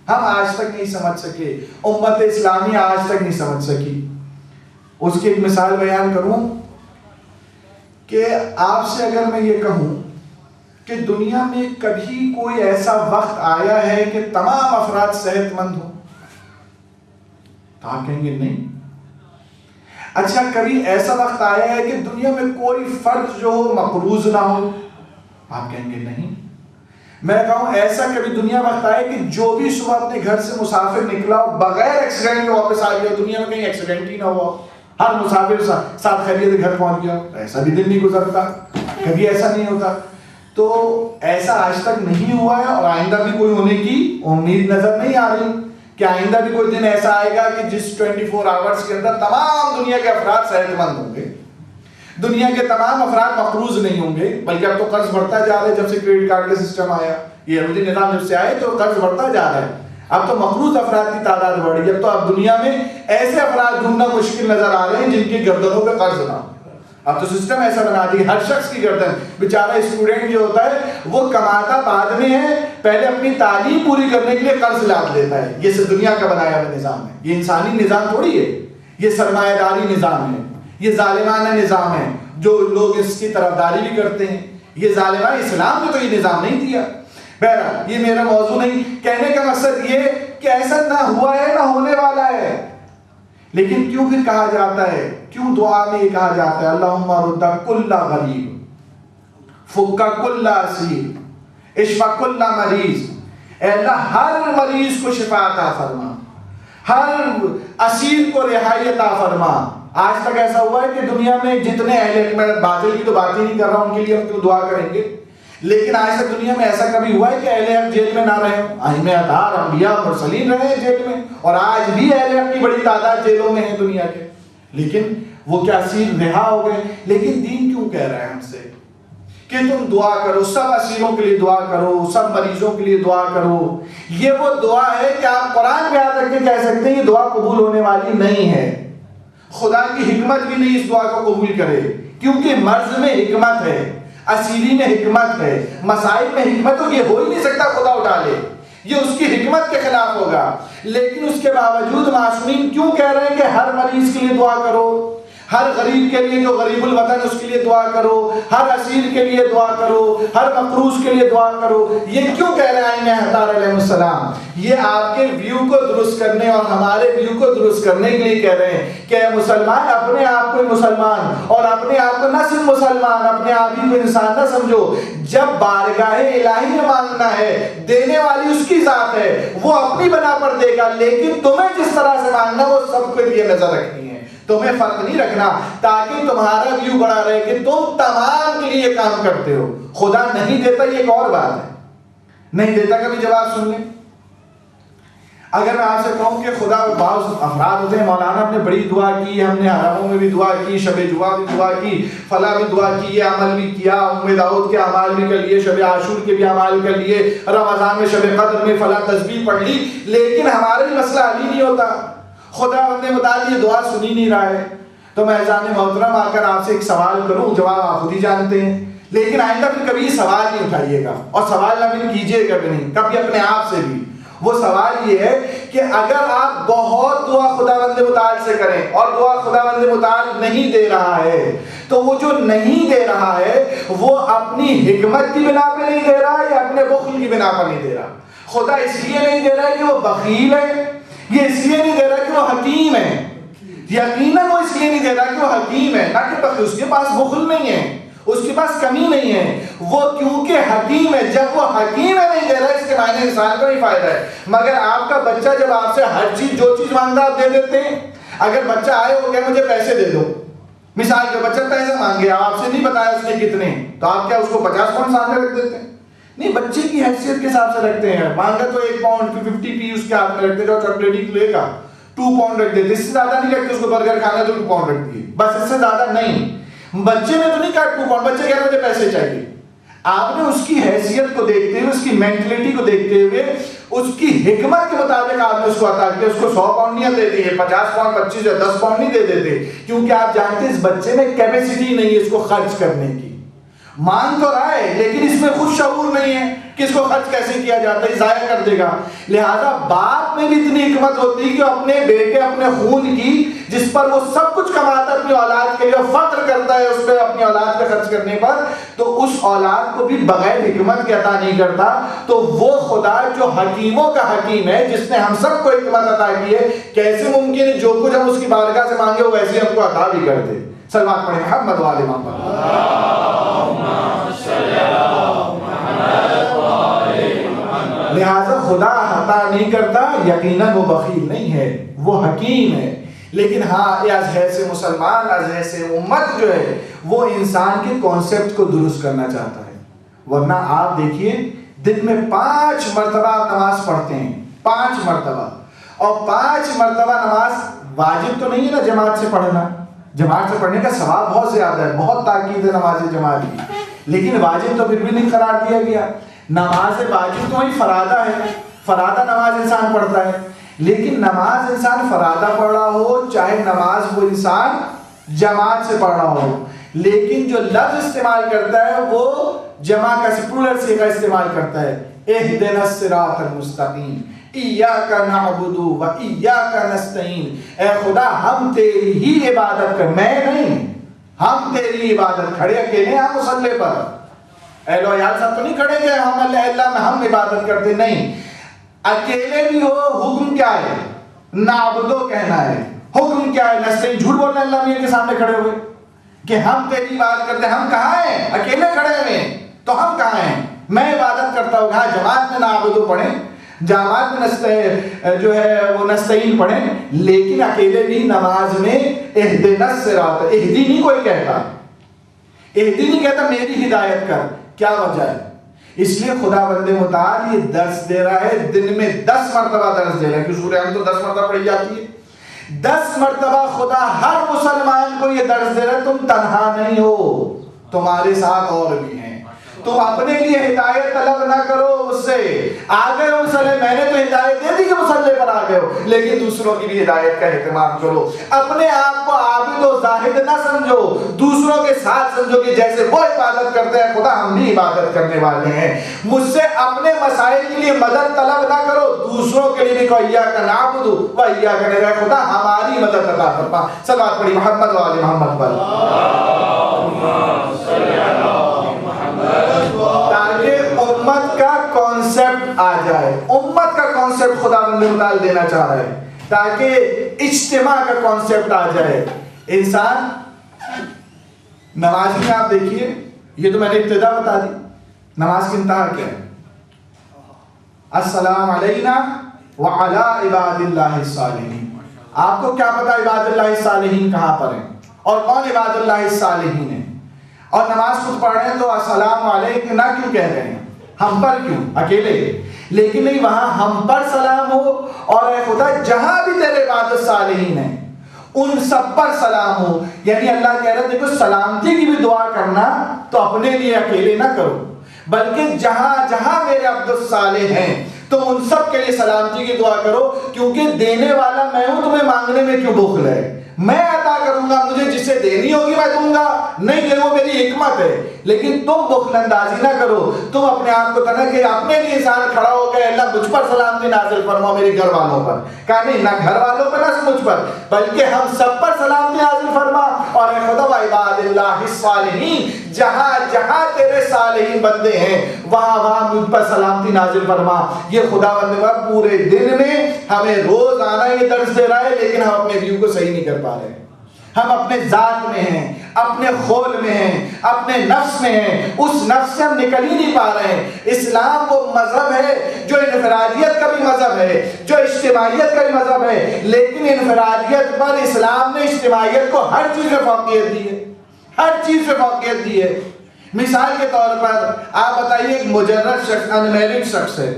ہم آج تک نہیں سمجھ سکے، امت اسلامی آج تک نہیں سمجھ سکی۔ اس کی ایک مثال بیان کروں کہ آپ سے اگر میں یہ کہوں کہ دنیا میں کبھی کوئی ایسا وقت آیا ہے کہ تمام افراد صحت مند ہوں، تو آپ کہیں گے نہیں۔ اچھا کبھی ایسا وقت آیا ہے کہ دنیا میں کوئی فرد جو ہو مقروض نہ ہو، آپ کہیں گے نہیں۔ میں کہوں ایسا کبھی دنیا وقت آیا کہ جو بھی صبح اپنے گھر سے مسافر نکلا بغیر ایکسیڈنٹ کے واپس آ گیا، دنیا میں کہیں ایکسیڈنٹ ہی نہ ہوا، ہر مسافر ساتھ خیریت گھر پہنچ گیا، ایسا بھی دن نہیں گزرتا، کبھی ایسا نہیں ہوتا۔ تو ایسا آج تک نہیں ہوا ہے اور آئندہ بھی کوئی ہونے کی امید نظر نہیں آ رہی کہ آئندہ بھی کوئی دن ایسا آئے گا کہ جس 24 آورز کے اندر تمام دنیا کے افراد صحت مند ہوں گے، دنیا کے تمام افراد مقروض نہیں ہوں گے، بلکہ اب تو قرض بڑھتا جا رہا ہے۔ جب سے کریڈٹ کارڈ کا سسٹم آیا، یہ یہودی نظام جب سے آئے تو قرض بڑھتا جا رہا ہے، اب تو مقروض افراد کی تعداد بڑھی، اب تو اب دنیا میں ایسے افراد ڈھونڈنا مشکل نظر آ رہے ہیں جن کی گردنوں پہ قرض نہ ہو۔ اب تو سسٹم ایسا بنا دی ہر شخص کی گردن، بیچارہ اسٹوڈنٹ جو ہوتا ہے وہ کماتا بعد میں ہے، پہلے اپنی تعلیم پوری کرنے کے لیے قرض لاد لیتا ہے۔ یہ دنیا کا بنایا ہوا نظام ہے، یہ انسانی نظام تھوڑی ہے، یہ سرمایہ داری نظام ہے، یہ ظالمانہ نظام ہے، جو لوگ اس کی طرفداری بھی کرتے ہیں۔ یہ ظالمانہ اسلام نے تو یہ نظام نہیں دیا۔ بہرحال یہ میرا موضوع نہیں، کہنے کا مقصد یہ کہ ایسا نہ ہوا ہے نہ ہونے والا ہے، لیکن کیوں پھر کہا جاتا ہے، کیوں دعا میں یہ کہا جاتا ہے اللہم رد کل غریب فک کل اسیر اشفا کل مریض، اے اللہ ہر مریض کو شفا عطا فرما، ہر اسیر کو رہائی عطا فرما۔ آج تک ایسا ہوا ہے کہ دنیا میں جتنے اہل، میں باطل کی تو بات ہی نہیں کر رہا ہوں، ان کے لیے ہم کیوں دعا کریں گے، لیکن آج تک دنیا میں ایسا کبھی ہوا ہے کہ اہل حق جیل میں نہ رہے؟ ائمہ اطہار، انبیاء، مرسلین رہے ہیں جیل میں، اور آج بھی اہل حق کی بڑی تعداد جیلوں میں ہے دنیا کے، لیکن وہ کیا اسیر رہا ہو گئے۔ لیکن دین کیوں کہہ رہا ہے ہم سے کہ تم دعا کرو، سب اسیروں کے لیے دعا کرو، سب مریضوں کے لیے دعا کرو؟ یہ وہ دعا ہے کہ آپ قرآن پہ ہاتھ رکھ کے کہہ سکتے ہیں یہ دعا قبول ہونے والی نہیں ہے، خدا کی حکمت بھی نہیں اس دعا کو قبول کرے، کیونکہ مرض میں حکمت ہے، اسیری میں حکمت ہے، مسائل میں حکمت ہو، یہ ہو ہی نہیں سکتا خدا اٹھا لے، یہ اس کی حکمت کے خلاف ہوگا۔ لیکن اس کے باوجود معصومین کیوں کہہ رہے ہیں کہ ہر مریض کے لیے دعا کرو، ہر غریب کے لیے جو غریب الوطن اس کے لیے دعا کرو، ہر اسیر کے لیے دعا کرو، ہر مقروض کے لیے دعا کرو؟ یہ کیوں کہہ رہے ہیں ائمہ اطہار علیہ السلام؟ یہ آپ کے ویو کو درست کرنے اور ہمارے ویو کو درست کرنے کے لیے کہہ رہے ہیں کہ مسلمان اپنے آپ کو مسلمان، اور اپنے آپ کو نہ صرف مسلمان، اپنے آپ ہی کو انسان نہ سمجھو۔ جب بارگاہ الہی میں مانگنا ہے، دینے والی اس کی ذات ہے، وہ اپنی بنا پر دے گا، لیکن تمہیں جس طرح سے مانگنا وہ سب کے لیے نظر رکھنی ہے، تمہیں فرق نہیں رکھنا، تاکہ تمہارا ویو بڑا رہے کہ تم تمام کے لیے کام کرتے ہو۔ خدا نہیں دیتا، یہ ایک اور بات ہے، نہیں دیتا، کبھی جواب سن لیں، اگر میں آپ سے کہوں کہ خدا بعض افراد ہوتے ہیں، مولانا نے بڑی دعا کی، ہم نے حرموں میں بھی دعا کی، شب جمعہ بھی دعا کی، فلاں بھی دعا کی، یہ عمل بھی کیا، ام داؤد کے اعمال بھی کر لیے، شب عاشور کے بھی اعمال کر لیے، رمضان میں شب قدر میں فلاں تسبیح پڑھ لی، لیکن ہمارا بھی مسئلہ حل ہی نہیں ہوتا، خدا نے متعلق یہ دعا سنی نہیں رہا ہے. تو میں جان محترم آ کر آپ سے ایک سوال کروں، جواب آپ خود ہی جانتے ہیں، لیکن آئندہ پھر کبھی سوال نہیں اٹھائیے گا اور سوال نہ بھی کیجیے گا بھی نہیں کبھی اپنے آپ سے بھی. وہ سوال یہ ہے کہ اگر آپ بہت دعا خداوند متعال سے کریں اور دعا خداوند متعال نہیں دے رہا ہے، تو وہ جو نہیں دے رہا ہے وہ اپنی حکمت کی بنا پہ نہیں دے رہا یا اپنے بخل کی بنا پر نہیں دے رہا. خدا اس لیے نہیں دے رہا ہے کہ وہ بخیل ہے، یہ اس لیے نہیں دے رہا کہ وہ حکیم ہے. یقیناً وہ اس لیے نہیں دے رہا کہ وہ حکیم ہے، نہ کہ بخیل، اس کے پاس بخل نہیں ہے، اس کے پاس کمی نہیں ہے، وہ کیونکہ حکیم ہے. جب وہ حکیم ہے نہیں دے رہا ہے، اس کے معنی انسان کو ہی فائدہ ہے. مگر آپ کا بچہ جب آپ سے ہر چیز جو چیز مانگتا آپ دے دیتے ہیں. اگر بچہ آئے وہ کہے مجھے پیسے دے دو، مثال کے بچہ پیسے مانگے، آپ سے نہیں بتایا اس نے کتنے، تو آپ کیا اس کو 50 پاؤنڈ سامنے رکھ دیتے ہیں؟ نہیں، بچے کی حیثیت کے حساب سے رکھتے ہیں. مانگا تو 1 پاؤنڈ 50 پی اس کے ہاتھ میں رکھتے، جو چاکلیٹ ہی لے گا 2 پاؤنڈ رکھ دیتے، اس سے زیادہ نہیں رکھتے. اس کو برگر کھانا تو 2 پاؤنڈ رکھ دیے، بس اس سے زیادہ نہیں. بچے نے تو نہیں کہا 2 پاؤنڈ، بچے کہہ رہے مجھے پیسے چاہیے. آپ نے اس کی حیثیت کو دیکھتے ہوئے، اس کی مینٹلٹی کو دیکھتے ہوئے، اس کی حکمت کے مطابق آپ نے اس کو عطا کیا. اس کو 100 پاؤنڈ نہیں دے دیے، 50 پاؤنڈ 25 یا 10 پاؤنڈ نہیں دے دیتے، کیونکہ آپ جانتے ہیں اس بچے میں کیپیسٹی نہیں ہے اس کو خرچ کرنے کی. مان تو رہا ہے لیکن اس میں خود شعور نہیں ہے کہ اس کو خرچ کیسے کیا جاتا ہے، ضائع کر دے گا. لہذا باپ میں بھی اتنی حکمت ہوتی ہے کہ اپنے بیٹے، اپنے خون کی جس پر وہ سب کچھ کماتا ہے اپنی اولاد کے لیے، فخر کرتا ہے اس پہ اپنی اولاد پہ خرچ کرنے پر، تو اس اولاد کو بھی بغیر حکمت کے عطا نہیں کرتا. تو وہ خدا جو حکیموں کا حکیم ہے، جس نے ہم سب کو حکمت عطا کی ہے، کیسے ممکن ہے جو کچھ ہم اس کی بارگاہ سے مانگے وہ ویسے ہم کو عطا بھی کر دے. سلوات پڑھیں محمد والے محمد. لہذا خدا عطا نہیں کرتا، یقیناً وہ بخیل نہیں ہے، وہ حکیم ہے. لیکن ہاں از حیث مسلمان، از حیث امت جو ہے وہ انسان کے کانسیپٹ کو درست کرنا چاہتا ہے. ورنہ آپ دیکھیے دن میں 5 مرتبہ آپ نماز پڑھتے ہیں، 5 مرتبہ، اور 5 مرتبہ نماز واجب تو نہیں ہے نا جماعت سے پڑھنا، جماعت سے پڑھنے کا ثواب بہت زیادہ ہے، بہت تاکید ہے نماز جماعت کی، لیکن واجب تو پھر بھی نہیں قرار دیا گیا. نماز واجب تو وہی فرادہ ہے، فرادہ نماز انسان پڑھتا ہے. لیکن نماز انسان فرادہ پڑھ رہا ہو، چاہے نماز وہ انسان جماعت سے پڑھ رہا ہو، لیکن جو لفظ استعمال کرتا ہے وہ جمع کا پلورل صیغہ استعمال کرتا ہے. اہدنا الصراط المستقیم، ایاک نعبد و ایاک نستعین. اے خدا ہم تیری ہی عبادت کر، میں نہیں، ہم تیری عبادت. کھڑے اکیلے ہم مصلی پر، اے لو یار صاحب تو نہیں کھڑے کہ ہم اللہ میں ہم عبادت کرتے، نہیں، اکیلے بھی ہو. حکم کیا ہے؟ نعبدو کہنا ہے. حکم کیا ہے؟ نستعین. جھوٹ بولنا اللہ میاں کے سامنے کھڑے ہوئے کہ ہم تیری عبادت کرتے. ہم کہاں ہیں؟ اکیلے کھڑے ہوئے تو ہم کہاں ہیں؟ میں عبادت کرتا ہوں. ہاں جماعت میں نعبدو پڑھیں، جماعت میں جو ہے وہ نستعین پڑھیں، لیکن اکیلے بھی نماز میں اہدنا الصراط، اہدی نہیں کوئی کہتا، اہدی نہیں کہتا میری ہدایت کر. کیا وجہ ہے؟ اس لیے خدا بند متعال یہ درس دے رہا ہے، دن میں 10 مرتبہ درس دے رہا ہے، کہ سورہ ہم تو 10 مرتبہ پڑھی جاتی ہے. 10 مرتبہ خدا ہر مسلمان کو یہ درس دے رہا ہے، تم تنہا نہیں ہو، تمہارے ساتھ اور بھی ہیں. تم اپنے لیے ہدایت طلب نہ کرو اس سے. آ گئے ہو مسئلے، میں نے تو ہدایت دے دی کہ مسئلے پر آ گئے ہو، لیکن دوسروں کی بھی ہدایت کا اہتمام کرو. اپنے آپ کو عابد و زاہد نہ سمجھو، دوسروں کے ساتھ سمجھو کہ جیسے وہ عبادت کرتے ہیں خدا ہم بھی عبادت کرنے والے ہیں. مجھ سے اپنے مسائل کے لیے مدد طلب نہ کرو، دوسروں کے لیے بھی کہو ایاک نعبد و ایاک نستعین، خدا ہماری مدد عطا فرما. صلوات پڑھی محمد و آل محمد پر، تاکہ امت کا کانسیپٹ آ جائے. امت کا کانسیپٹ خدا بند متعال دینا چاہ رہا ہے تاکہ اجتماع کا کانسیپٹ آ جائے. انسان نماز میں آپ دیکھیے، یہ تو میں نے ابتدا بتا دی، نماز کی انتہا کیا ہے؟ السلام علینا وعلی عباد اللہ الصالحین. آپ کو کیا پتا عباد اللہ الصالحین کہاں پر ہیں اور کون عباد اللہ الصالحین ہیں؟ اور نماز خود پڑھ رہے ہیں تو السلام علیکم نہ کیوں کہہ رہے ہیں؟ ہم پر کیوں؟ اکیلے. لیکن نہیں، وہاں ہم پر سلام ہو، اور اے خدا جہاں بھی تیرے عباد الصالحین ہیں ان سب پر سلام ہو. یعنی اللہ کہہ رہا ہے دیکھو سلامتی کی بھی دعا کرنا تو اپنے لیے اکیلے نہ کرو، بلکہ جہاں جہاں میرے عبد الصالح ہیں تو ان سب کے لیے سلامتی کی دعا کرو، کیونکہ دینے والا میں ہوں، تمہیں مانگنے میں کیوں بخل ہے؟ میں عطا کروں گا، مجھے جسے دینی ہوگی میں دوں گا، نہیں کہ وہ میری حکمت ہے. لیکن تم بخل اندازی نہ کرو، تم اپنے آپ کو تنہا کہ اپنے لیے انسان کھڑا ہو گئے اللہ مجھ پر سلامتی نازل فرما میرے گھر والوں پر. کہا نہیں، نہ گھر والوں پر نہ مجھ پر، بلکہ ہم سب پر سلامتی نازل فرما. اور اے خدا وعباد اللہ الصالحین، جہاں جہاں تیرے صالحین بندے ہیں وہاں وہاں مجھ پر سلامتی نازل فرما. یہ خدا بندے پورے دن میں ہمیں روز آنا یہ درس دے رہا ہے، لیکن ہم اپنے ویو کو صحیح نہیں کر پا رہے. ہم اپنے ذات میں ہیں، اپنے خول میں ہیں، اپنے نفس میں ہیں، اس نفس سے ہم نکل ہی نہیں پا رہے ہیں. اسلام وہ مذہب ہے جو انفرادیت کا بھی مذہب ہے، جو اجتماعیت کا بھی مذہب ہے، لیکن انفرادیت پر اسلام نے اجتماعیت کو ہر چیز میں فوقیت دی ہے، ہر چیز میں فوقیت دی ہے. مثال کے طور پر آپ بتائیے ایک مجرد شخص، انمیرڈ شخص ہے،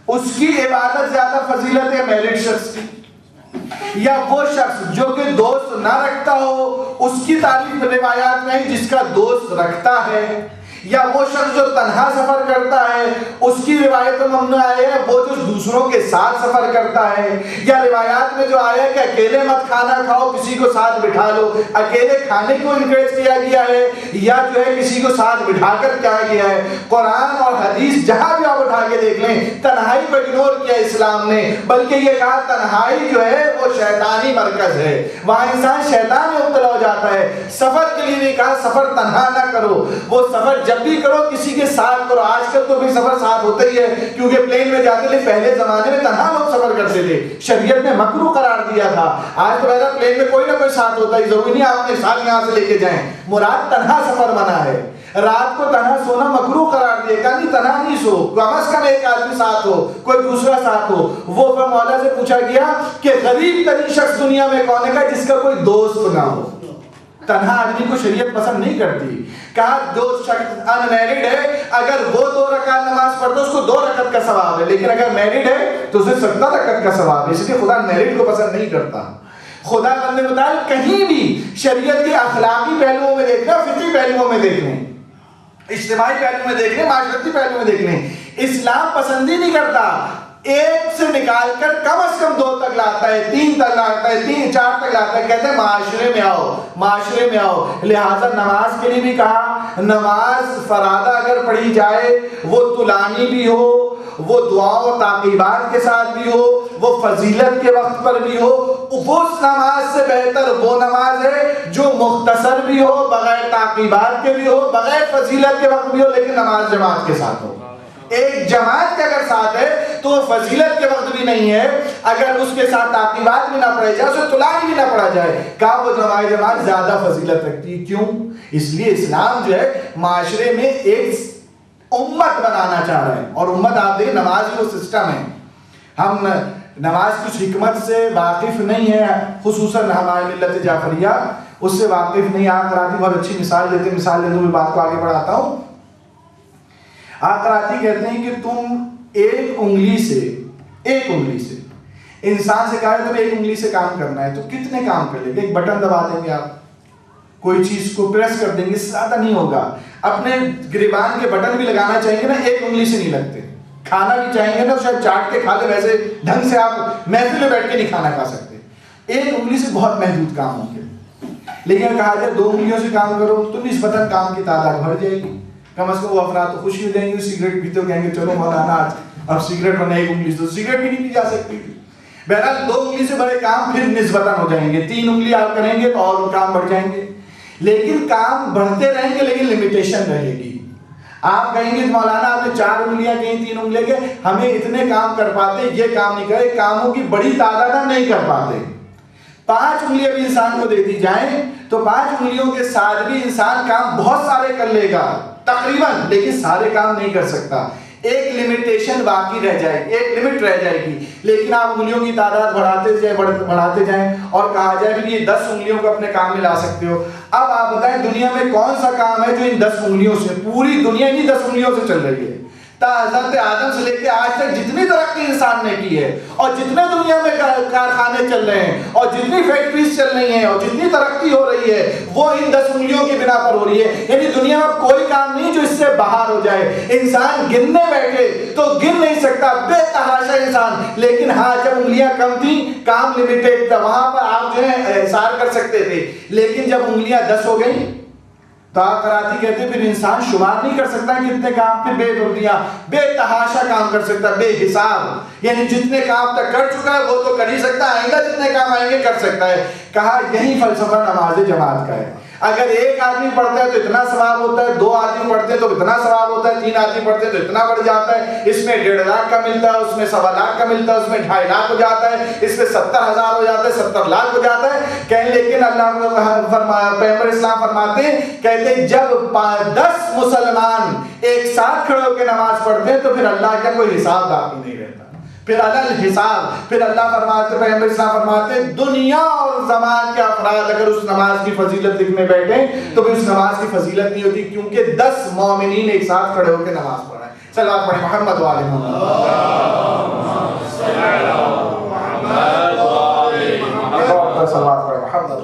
اس کی عبادت زیادہ فضیلت ہے میرڈ شخص کی؟ یا وہ شخص جو کہ دوست نہ رکھتا ہو اس کی تعریف روایات میں جس کا دوست رکھتا ہے؟ یا وہ شخص جو تنہا سفر کرتا ہے اس کی روایت میں ممنوع آئے ہے وہ جو دوسروں کے ساتھ سفر کرتا ہے؟ یا روایات میں جو آیا ہے کہ اکیلے مت کھانا کھاؤ، کسی کو ساتھ بٹھا لو، اکیلے کھانے کو انکریج کیا گیا ہے، یا جو ہے کسی کو ساتھ بٹھا کر کیا گیا ہے؟ قرآن اور حدیث جہاں بھی آپ اٹھا کے دیکھ لیں تنہائی کو اگنور کیا اسلام نے، بلکہ یہ کہا تنہائی جو ہے وہ شیطانی مرکز ہے، وہاں انسان شیطان میں مبتلا ہو جاتا ہے. سفر کے لیے بھی کہا سفر تنہا نہ کرو، وہ سفر جب بھی کرو کسی کے ساتھ کرو. آج کل تو بھی سفر ساتھ ہوتا ہی ہے کیونکہ پلین میں جاتے تھے، پہلے زمانے میں تنہا لوگ سفر کرتے تھے، شریعت نے مکروہ قرار دیا تھا. آج تو میرا پلین میں کوئی نہ کوئی ساتھ ہوتا ہے، ضروری نہیں آپ نے ساتھ یہاں سے لے کے جائیں. مراد تنہا سفر منع ہے. رات کو تنہا سونا مکروہ قرار دیا، کہا نہیں تنہا نہیں سو، کم از کم ایک آدمی ساتھ ہو، کوئی دوسرا ساتھ ہو. وہ پھر مولا سے پوچھا گیا کہ غریب ترین شخص دنیا میں کون ہے؟ جس کا کوئی دوست نہ ہو. تنہا آدمی کو شریعت پسند نہیں کرتی. کہا جو شخص انمیرڈ ہے اگر وہ 2 رکعت نماز پڑھتا ہے اس کو 2 رکعت کا ثواب ہے، لیکن اگر میرڈ ہے تو اسے 70 رکعت کا ثواب ہے. اس لیے خدا میرڈ کو پسند نہیں کرتا. خدا بندے مطابق کہیں بھی شریعت کے اخلاقی پہلوؤں میں دیکھ لیں، فطری پہلوؤں میں دیکھ لیں، اجتماعی پہلو میں دیکھ لیں، معاشرتی پہلو میں دیکھ لیں، اسلام پسند ہی نہیں کرتا. ایک سے نکال کر کم از کم 2 تک لاتا ہے، 3 تک لاتا ہے، 3 4 تک لاتا ہے. کہتے ہیں معاشرے میں آؤ، معاشرے میں آؤ. لہٰذا نماز کے لیے بھی کہا نماز فرادہ اگر پڑھی جائے وہ طولانی بھی ہو، وہ دعاؤں و تعقیبات کے ساتھ بھی ہو، وہ فضیلت کے وقت پر بھی ہو، اس نماز سے بہتر وہ نماز ہے جو مختصر بھی ہو، بغیر تعقیبات کے بھی ہو، بغیر فضیلت کے وقت بھی ہو، لیکن نماز جماعت کے ساتھ ہو. ایک جماعت کے اگر ساتھ ہے تو وہ فضیلت کے وقت بھی نہیں ہے اگر اس کے ساتھ تعقیبات بھی نہ پڑھے جائے، اسے طلانی بھی نہ پڑھا جائے. کہا وہ نماز جماعت زیادہ فضیلت رکھتی ہے. کیوں؟ اس لیے اسلام جو ہے معاشرے میں ایک امت بنانا چاہ رہے ہیں، اور امت آپ دیکھیں نماز وہ سسٹم ہے. ہم نماز کچھ حکمت سے واقف نہیں ہے، خصوصاً ہماری ملت جعفریہ اس سے واقف نہیں. آقراتی بہت اچھی مثال دیتے ہوئے بات کو آگے بڑھاتا ہوں. آقراتی کہتے ہیں کہ تم ایک انگلی سے انسان سے کہا ہے تمہیں ایک انگلی سے کام کرنا ہے تو کتنے کام کر لیں گے؟ ایک بٹن دبا دیں گے، آپ کوئی چیز کو پریس کر دیں گے، زیادہ نہیں ہوگا. اپنے گریبان کے بٹن بھی لگانا چاہیں گے نا، ایک انگلی سے نہیں لگتے. کھانا بھی چاہیں گے نا شاید چاٹ کے کھا لے، ویسے ڈھنگ سے آپ محفل میں بیٹھ کے نہیں کھانا کھا سکتے. ایک انگلی سے بہت محدود کام ہوں گے. لیکن کہا جائے 2 انگلیوں سے کام کرو تو نسبتاً کام کی تعداد بڑھ جائے گی. کم از کم وہ افراد تو خوشی ہو جائیں گے، سگریٹ پیتے ہو کہیں گے چلو مولانا آج اب سگریٹ بنا، ایک انگلی سے تو سگریٹ بھی نہیں پی جا سکتی. بہرحال 2 انگلی سے بڑے کام پھر نسبتاً ہو جائیں گے. 3 انگلی آپ کریں گے تو اور کام بڑھ جائیں گے. لیکن کام بڑھتے رہیں گے لیکن لمیٹیشن رہے گی. آپ کہیں گے مولانا آپ نے 4 انگلیاں کہیں 3 انگلیاں کہ ہمیں اتنے کام کر پاتے، یہ کام نہیں کرے، کاموں کی بڑی تعداد ہم نہیں کر پاتے. 5 انگلیاں بھی انسان کو دے دی جائیں تو 5 انگلیوں کے ساتھ بھی انسان کام بہت سارے کر لے گا تقریباً، لیکن سارے کام نہیں کر سکتا. ایک لمیٹیشن باقی رہ جائے گی، ایک لمٹ رہ جائے گی. لیکن آپ انگلیوں کی تعداد بڑھاتے جائیں اور کہا جائے کہ یہ 10 انگلیوں کو اپنے کام میں لا سکتے ہو. اب آپ بتائیں دنیا میں کون سا کام ہے جو ان 10 انگلیوں سے، پوری دنیا انہی 10 انگلیوں سے چل رہی ہے. حضرت آدم سے لے کے آج تک جتنی ترقی انسان نے کی ہے اور جتنے دنیا میں کارخانے چل رہے ہیں اور جتنی فیکٹریز چل رہی ہیں اور جتنی ترقی ہو رہی ہے وہ ان 10 انگلیوں کی بنا پر ہو رہی ہے. یعنی دنیا میں کوئی کام نہیں جو اس سے باہر ہو جائے. انسان گننے بیٹھے تو گن نہیں سکتا, بے تحاشا انسان. لیکن ہاں جب انگلیاں کم تھیں, کام لمیٹیڈ تھا, وہاں پر آپ جو ہے احصار کر سکتے تھے. لیکن جب انگلیاں 10 ہو گئی تو آپ کراتی کہتے پھر انسان شمار نہیں کر سکتا کتنے کام, پھر بے دنیا بے تحاشا کام کر سکتا, بے حساب. یعنی جتنے کام تک کر چکا ہے وہ تو کر ہی سکتا ہے, آئندہ جتنے کام آئیں گے کر سکتا ہے. کہا یہی فلسفہ نماز جماعت کا ہے. اگر ایک آدمی پڑھتا ہے تو اتنا ثواب ہوتا ہے, 2 آدمی پڑھتے ہیں تو اتنا ثواب ہوتا ہے, 3 آدمی پڑھتے ہیں تو اتنا بڑھ جاتا ہے. اس میں 1.5 لاکھ کا ملتا ہے, اس میں 1.25 لاکھ کا ملتا ہے, اس میں 2.5 لاکھ ہو جاتا ہے, اس میں 70,000 ہو جاتا ہے, 70 لاکھ ہو جاتا ہے. کہیں لیکن اللہ فرمایا, پیغمبر اسلام فرماتے ہیں, کہتے ہیں جب 10 مسلمان ایک ساتھ کھڑے ہو کے نماز پڑھتے ہیں تو پھر اللہ کا کوئی حساب باقی نہیں رہتا, پھر عدل حساب. پھر اللہ فرماتے, پیغمبر اسلام فرماتے ہیں دنیا اور زمان کے افراد اگر اس نماز کی فضیلت لکھنے بیٹھے تو پھر اس نماز کی فضیلت نہیں ہوتی, کیونکہ 10 مومنین ایک ساتھ کھڑے ہو کے نماز پڑھ رہے ہیں. صلوات پڑھیں محمد وآل محمد. صلوات پڑھیں محمد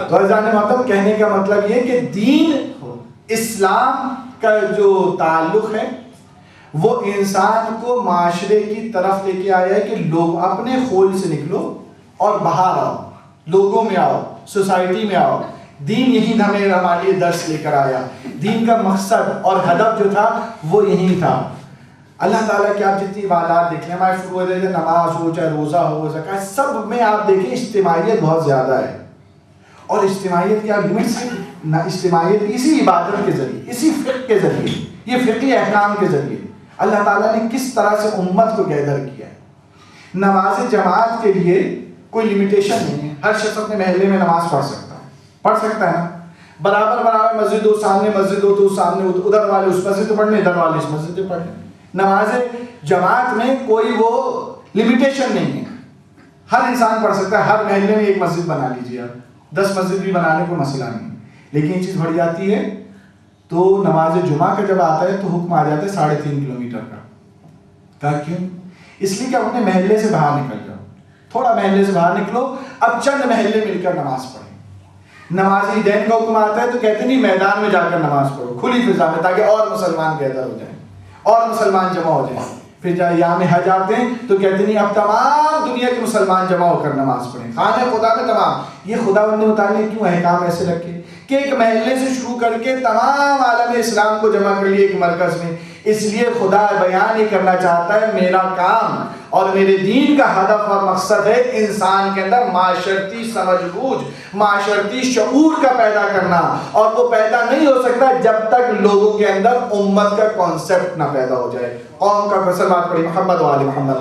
تو عزیزان محترم, کہنے کا مطلب یہ کہ دین اسلام کا جو تعلق ہے وہ انسان کو معاشرے کی طرف لے کے آیا ہے کہ لوگ اپنے خول سے نکلو اور باہر آؤ, لوگوں میں آؤ, سوسائٹی میں آؤ. دین یہی ہمیں ہمارے لیے درس لے کر آیا. دین کا مقصد اور ہدف جو تھا وہ یہی تھا. اللہ تعالیٰ کی آپ جتنی عبادات دیکھ لیں, نماز ہو چاہے روزہ ہو, زکات, سب میں آپ دیکھیں اجتماعیت بہت زیادہ ہے. اور اجتماعیت کی آپ لمٹ سے اجتماعیت اسی عبادت کے ذریعے, اسی فقہ کے ذریعے, یہ فقہی احکام کے ذریعے اللہ تعالیٰ نے کس طرح سے امت کو گیدر کیا ہے. نماز جماعت کے لیے کوئی لمیٹیشن نہیں ہے, ہر شخص اپنے محلے میں نماز پڑھ سکتا ہے نا. برابر مسجد ہو, سامنے مسجد ہو تو سامنے ادھر والے اس مسجد پڑھ لیں, ادھر والے اس مسجد پہ پڑھ لیں. نماز جماعت میں کوئی وہ لمیٹیشن نہیں ہے, ہر انسان پڑھ سکتا ہے. ہر محلے میں ایک مسجد بنا لیجیے آپ, 10 مسجد بھی بنانے کو مسئلہ نہیں. لیکن یہ چیز بڑھ جاتی ہے تو نماز جمعہ کا جب آتا ہے تو حکم آ جاتا ہے 3.5 کلومیٹر کا. کہا کیوں؟ اس لیے کہ اپنے محلے سے باہر نکل جاؤ, تھوڑا محلے سے باہر نکلو, اب چند محلے مل کر نماز پڑھیں. نماز عیدین کا حکم آتا ہے تو کہتے نہیں میدان میں جا کر نماز پڑھو, کھلی فضا میں, تاکہ اور مسلمان گیدر ہو جائیں اور مسلمان جمع ہو جائیں. پھر جب یام حج آتے ہیں تو کہتے نہیں اب تمام دنیا کے مسلمان جمع ہو کر نماز پڑھیں, خانہ خدا میں تمام. یہ خداوند متعالی نے کیوں احکام ایسے رکھے کہ ایک محلے سے شروع کر کے تمام عالم اسلام کو جمع کر لیے ایک مرکز میں. اس لیے خدا بیان یہ کرنا چاہتا ہے میرا کام اور میرے دین کا ہدف اور مقصد ہے انسان کے اندر معاشرتی سمجھ بوجھ, معاشرتی شعور کا پیدا کرنا. اور وہ پیدا نہیں ہو سکتا جب تک لوگوں کے اندر امت کا کانسیپٹ نہ پیدا ہو جائے. قوم کا فصل بات پڑی محمد وآل محمد.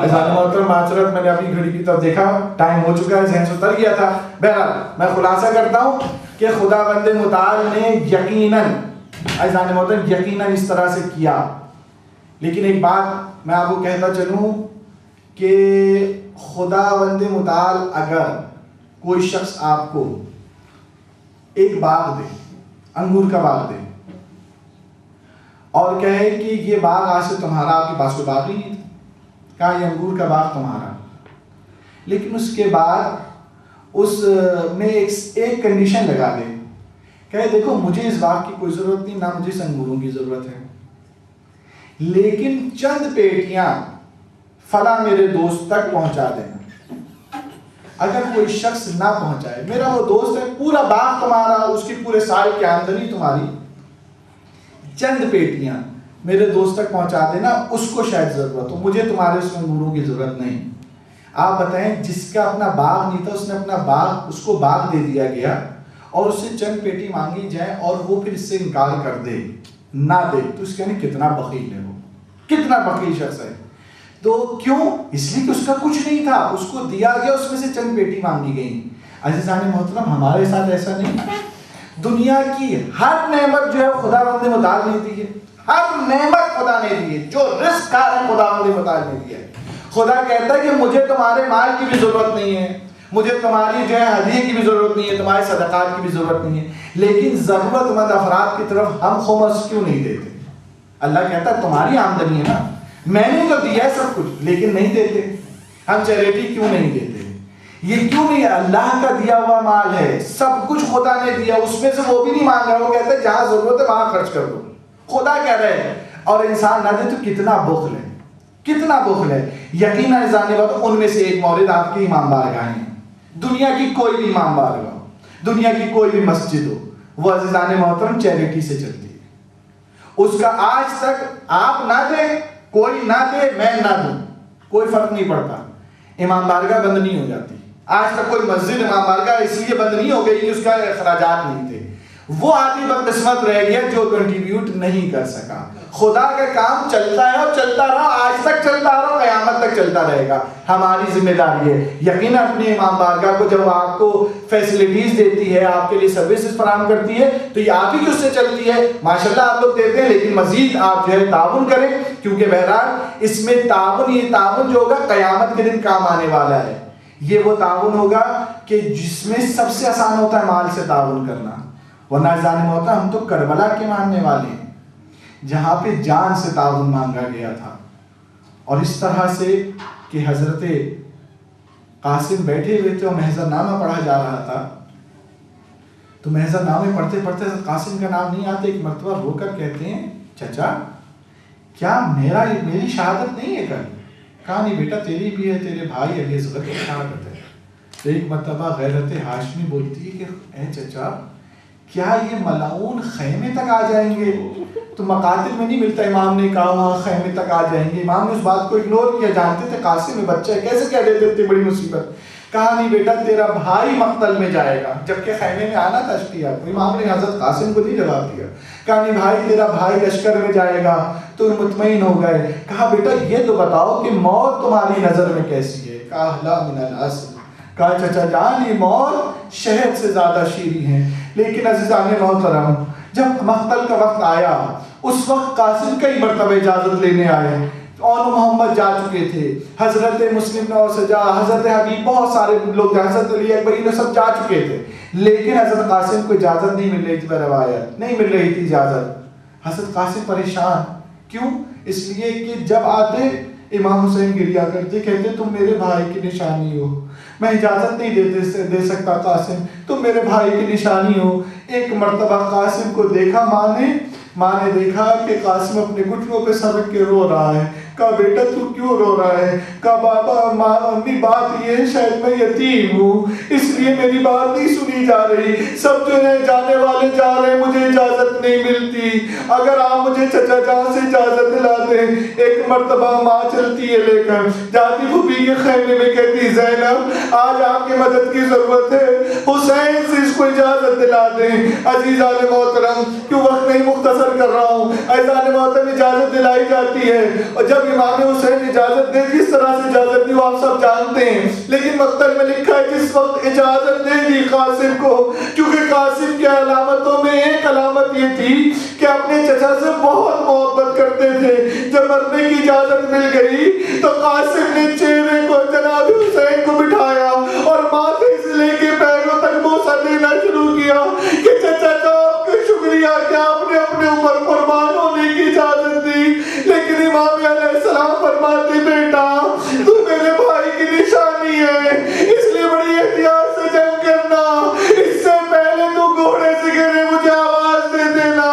محترم معذرت, میں نے اپنی گھڑی کی طرف دیکھا, ٹائم ہو چکا ہے, ذہن سے اتر گیا تھا. بہرحال میں خلاصہ کرتا ہوں کہ خداوند متعال نے یقیناً عزیزان محترم یقیناً اس طرح سے کیا. لیکن ایک بات میں آپ کو کہتا چلوں کہ خداوند متعال اگر کوئی شخص آپ کو ایک باغ دے, انگور کا باغ دے, اور کہے کہ یہ باغ آج سے تمہارا, آپ کے پاس کوئی باغ ہی نہیں تھا, کہا یہ انگور کا باغ تمہارا, لیکن اس کے بعد اس میں ایک کنڈیشن لگا دے, کہے دیکھو مجھے اس باغ کی کوئی ضرورت نہیں, نہ مجھے اس انگوروں کی ضرورت ہے, لیکن چند پیٹیاں فلاں میرے دوست تک پہنچا دینا. اگر کوئی شخص نہ پہنچائے, میرا وہ دوست ہے, پورا باغ تمہارا, اس کی پورے سال کی آمدنی تمہاری, چند پیٹیاں میرے دوست تک پہنچا دینا, اس کو شاید ضرورت ہو, مجھے تمہارے اس انگوروں کی ضرورت نہیں. آپ بتائیں جس کا اپنا باغ نہیں تھا, اس نے اپنا باغ, اس کو باغ دے دیا گیا اور اس سے چند پیٹی مانگی جائے اور وہ پھر اس سے انکار کر دے, نہ دے, تو اس کہنے کتنا بخیل ہے, وہ کتنا بخیل شخص ہے. تو کیوں؟ اس لیے کہ اس کا کچھ نہیں تھا, اس کو دیا گیا, اس میں سے چند پیٹی مانگی گئی. عزیزان محترم ہمارے ساتھ ایسا نہیں. دنیا کی ہر نعمت جو ہے خداوند متعال نے دی ہے, ہر نعمت خدا نے دی ہے, جو رزق ہے خداوند متعال نے دیا ہے. خدا کہتا ہے کہ مجھے تمہارے مال کی بھی ضرورت نہیں ہے، مجھے تمہاری جو ہے ہدیے کی بھی ضرورت نہیں ہے، تمہارے صدقات کی بھی ضرورت نہیں ہے، لیکن ضرورت مند افراد کی طرف ہم خمس کیوں نہیں دیتے؟ اللہ کہتا ہے تمہاری آمدنی ہے نا، میں نے تو دیا ہے سب کچھ، لیکن نہیں دیتے۔ ہم چیریٹی کیوں نہیں دیتے؟ یہ کیوں نہیں؟ اللہ کا دیا ہوا مال ہے، سب کچھ خدا نے دیا، اس میں سے وہ بھی نہیں مانگ رہا، وہ کہتا ہے جہاں ضرورت ہے وہاں خرچ کر دو، خدا کہہ رہے ہیں۔ اور انسان نہ دے تو کتنا بخل ہے، کتنا بخل ہے۔ یقیناً جانے بات ان میں سے ایک مورد آپ کی امام بارگاہ ہیں، دنیا کی کوئی بھی امام بارگاہ ہو، دنیا کی کوئی بھی مسجد ہو، وہ عزیزان محترم چیریٹی سے چلتی ہے۔ اس کا آج تک آپ نہ دیں، کوئی نہ دے، میں نہ دوں، کوئی فرق نہیں پڑتا، امام بارگاہ بند نہیں ہو جاتی۔ آج تک کوئی مسجد امام بارگاہ اس لیے بند نہیں ہو گئی کہ اس کا اخراجات نہیں تھے، وہ آدمی بدقسمت رہ گیا جو کنٹریبیوٹ نہیں کر سکا۔ خدا کا کام چلتا ہے اور چلتا رہا، آج تک چلتا رہا، قیامت تک چلتا رہے گا۔ ہماری ذمہ داری ہے یقیناً اپنی امام بارگاہ کو جب آپ کو فیسلٹیز دیتی ہے، آپ کے لیے سروسز فراہم کرتی ہے، تو یہ آپ ہی کی اس سے چلتی ہے، ماشاءاللہ آپ لوگ دیتے ہیں، لیکن مزید آپ جو ہے تعاون کریں، کیونکہ بہرحال اس میں تعاون، یہ تعاون جو ہوگا قیامت کے دن کام آنے والا ہے۔ یہ وہ تعاون ہوگا کہ جس میں سب سے آسان ہوتا ہے مال سے تعاون کرنا، ورنہ جانے میں ہوتا ہم تو کربلا کے ماننے والے ہیں جہاں پہ جان سے تعاون مانگا گیا تھا۔ اور اس طرح سے کہ حضرت قاسم بیٹھے ہوئے تھے اور محضر نامہ پڑھا جا رہا تھا، تو محضر نامے پڑھتے پڑھتے حضرت قاسم کا نام نہیں آتے، ایک مرتبہ رو کر کہتے ہیں چچا کیا میری شہادت نہیں ہے کل؟ کہا نہیں بیٹا تیری بھی ہے، تیرے بھائی علی اصغر کی شہادت ہے۔ تو ایک مرتبہ غیرت ہاشمی بولتی ہے کہ اے چچا کیا یہ ملعون خیمے تک آ جائیں گے؟ تو مقاتل میں نہیں ملتا، امام نے کہا وہاں خیمے تک آ جائیں گے۔ امام نے اس بات کو اگنور کیا، جانتے تھے قاسم میں بچہ ہے، کیسے کہہ دیتے اتنی بڑی مصیبت۔ کہا نہیں بیٹا تیرا بھائی مقتل میں جائے گا، جبکہ خیمے میں آنا تھا اشتیاق۔ امام نے حضرت قاسم کو نہیں جواب دیا، کہا نہیں بھائی تیرا بھائی لشکر میں جائے گا، تو مطمئن ہو گئے۔ کہا بیٹا یہ تو بتاؤ کہ موت تمہاری نظر میں کیسی ہے؟ کہا لا من العسل، کہا چچا جان یہ موت شہد سے زیادہ شیریں ہے۔ لیکن عزیزان محترم جب مقتل کا وقت آیا، اس وقت قاسم کئی مرتبہ اجازت لینے آئے، اور محمد جا چکے تھے، حضرت مسلم نور سجا، حضرت حبیب، بہت سارے لوگ، حضرت علی اکبر، یہ سب جا چکے تھے، لیکن حضرت قاسم کو اجازت نہیں مل رہی تھی، روایت نہیں مل رہی تھی اجازت۔ حضرت قاسم پریشان، کیوں؟ اس لیے کہ جب آتے امام حسین گریا کرتے، کہتے تم میرے بھائی کی نشانی ہو، میں اجازت نہیں دے سکتا قاسم، تم میرے بھائی کی نشانی ہو۔ ایک مرتبہ قاسم کو دیکھا ماں نے دیکھا کہ قاسم اپنے گھٹنوں پہ سر رکھ کے رو رہا ہے۔ کہا بیٹا تو کیوں رو رہا ہے؟ کہا بابا امی بات یہ ہے شاید میں یتیم ہوں، اس لیے میری بات نہیں سنی جا رہی، سب جو ہے جانے والے جا رہے ہیں، مجھے اجازت نہیں ملتی، اگر آپ مجھے چچا جان سے اجازت دلا دیں۔ ایک مرتبہ ماں چلتی ہے لے کر، جاتی پھوپھی کے خیمے میں، کہتی زینب آج آپ کی مدد کی ضرورت ہے، حسین سے اس کو اجازت دلا دیں۔ عزیزان محترم کیوں وقت نہیں مختصر کر رہا ہوں، عزیزان محترم اجازت دلائی جاتی ہے، اور جب امام حسین اجازت دے، جس طرح سے اجازت دی وہ آپ سب جانتے ہیں، لیکن مقتل میں لکھا ہے جس وقت اجازت دے دی قاسم کو، کیونکہ قاسم کی علامتوں میں ایک علامت یہ تھی کہ اپنے چچا سے بہت محبت کرتے تھے۔ جب مرنے کی اجازت مل گئی تو قاسم نے چہرے کو جناب حسین کو بٹھایا اور ماتھے سے لے کے پیروں تک بوسہ دینا شروع کیا کہ چچا کا آپ کا شکریہ کہ آپ نے اپنے اوپر قربان ہونے کی اجازت دی۔ لیکن امام علیہ السلام فرماتے بیٹا تو میرے بھائی کی نشانی ہے، اس لیے بڑی احتیاط سے جنگ کرنا، اس سے پہلے تو گھوڑے سے گرے مجھے آواز دے دینا۔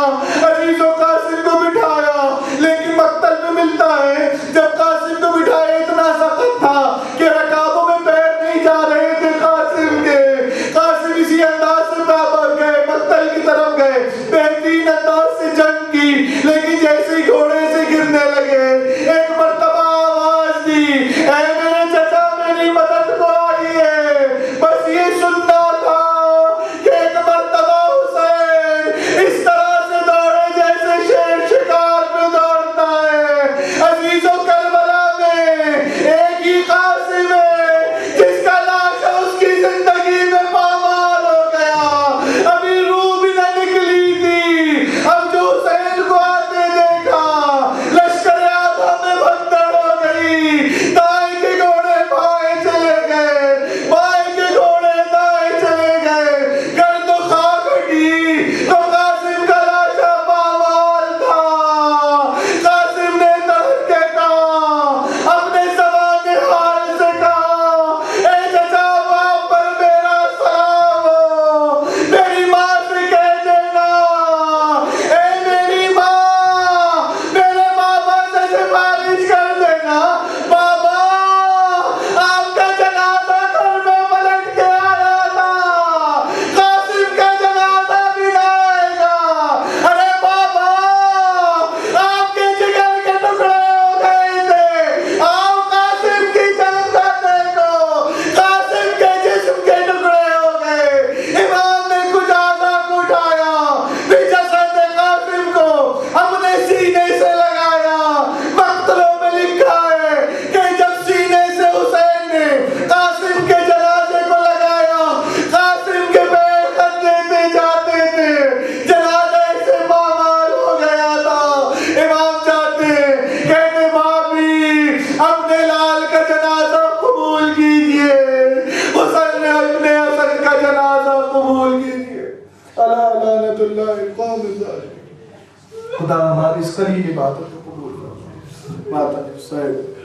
عزیز و قاسم کو بٹھایا، لیکن مقتل میں ملتا ہے جب قاسم کو بٹھایا اتنا سخت تھا کہ رکابوں میں پیر نہیں جا رہے تھے قاسم کے، قاسم اسی انداز سے بابا گئے اللہ القوم الظالمین. خدا ہماری اس قلیل عبادت کو قبول فرمائے. ماتا صاحب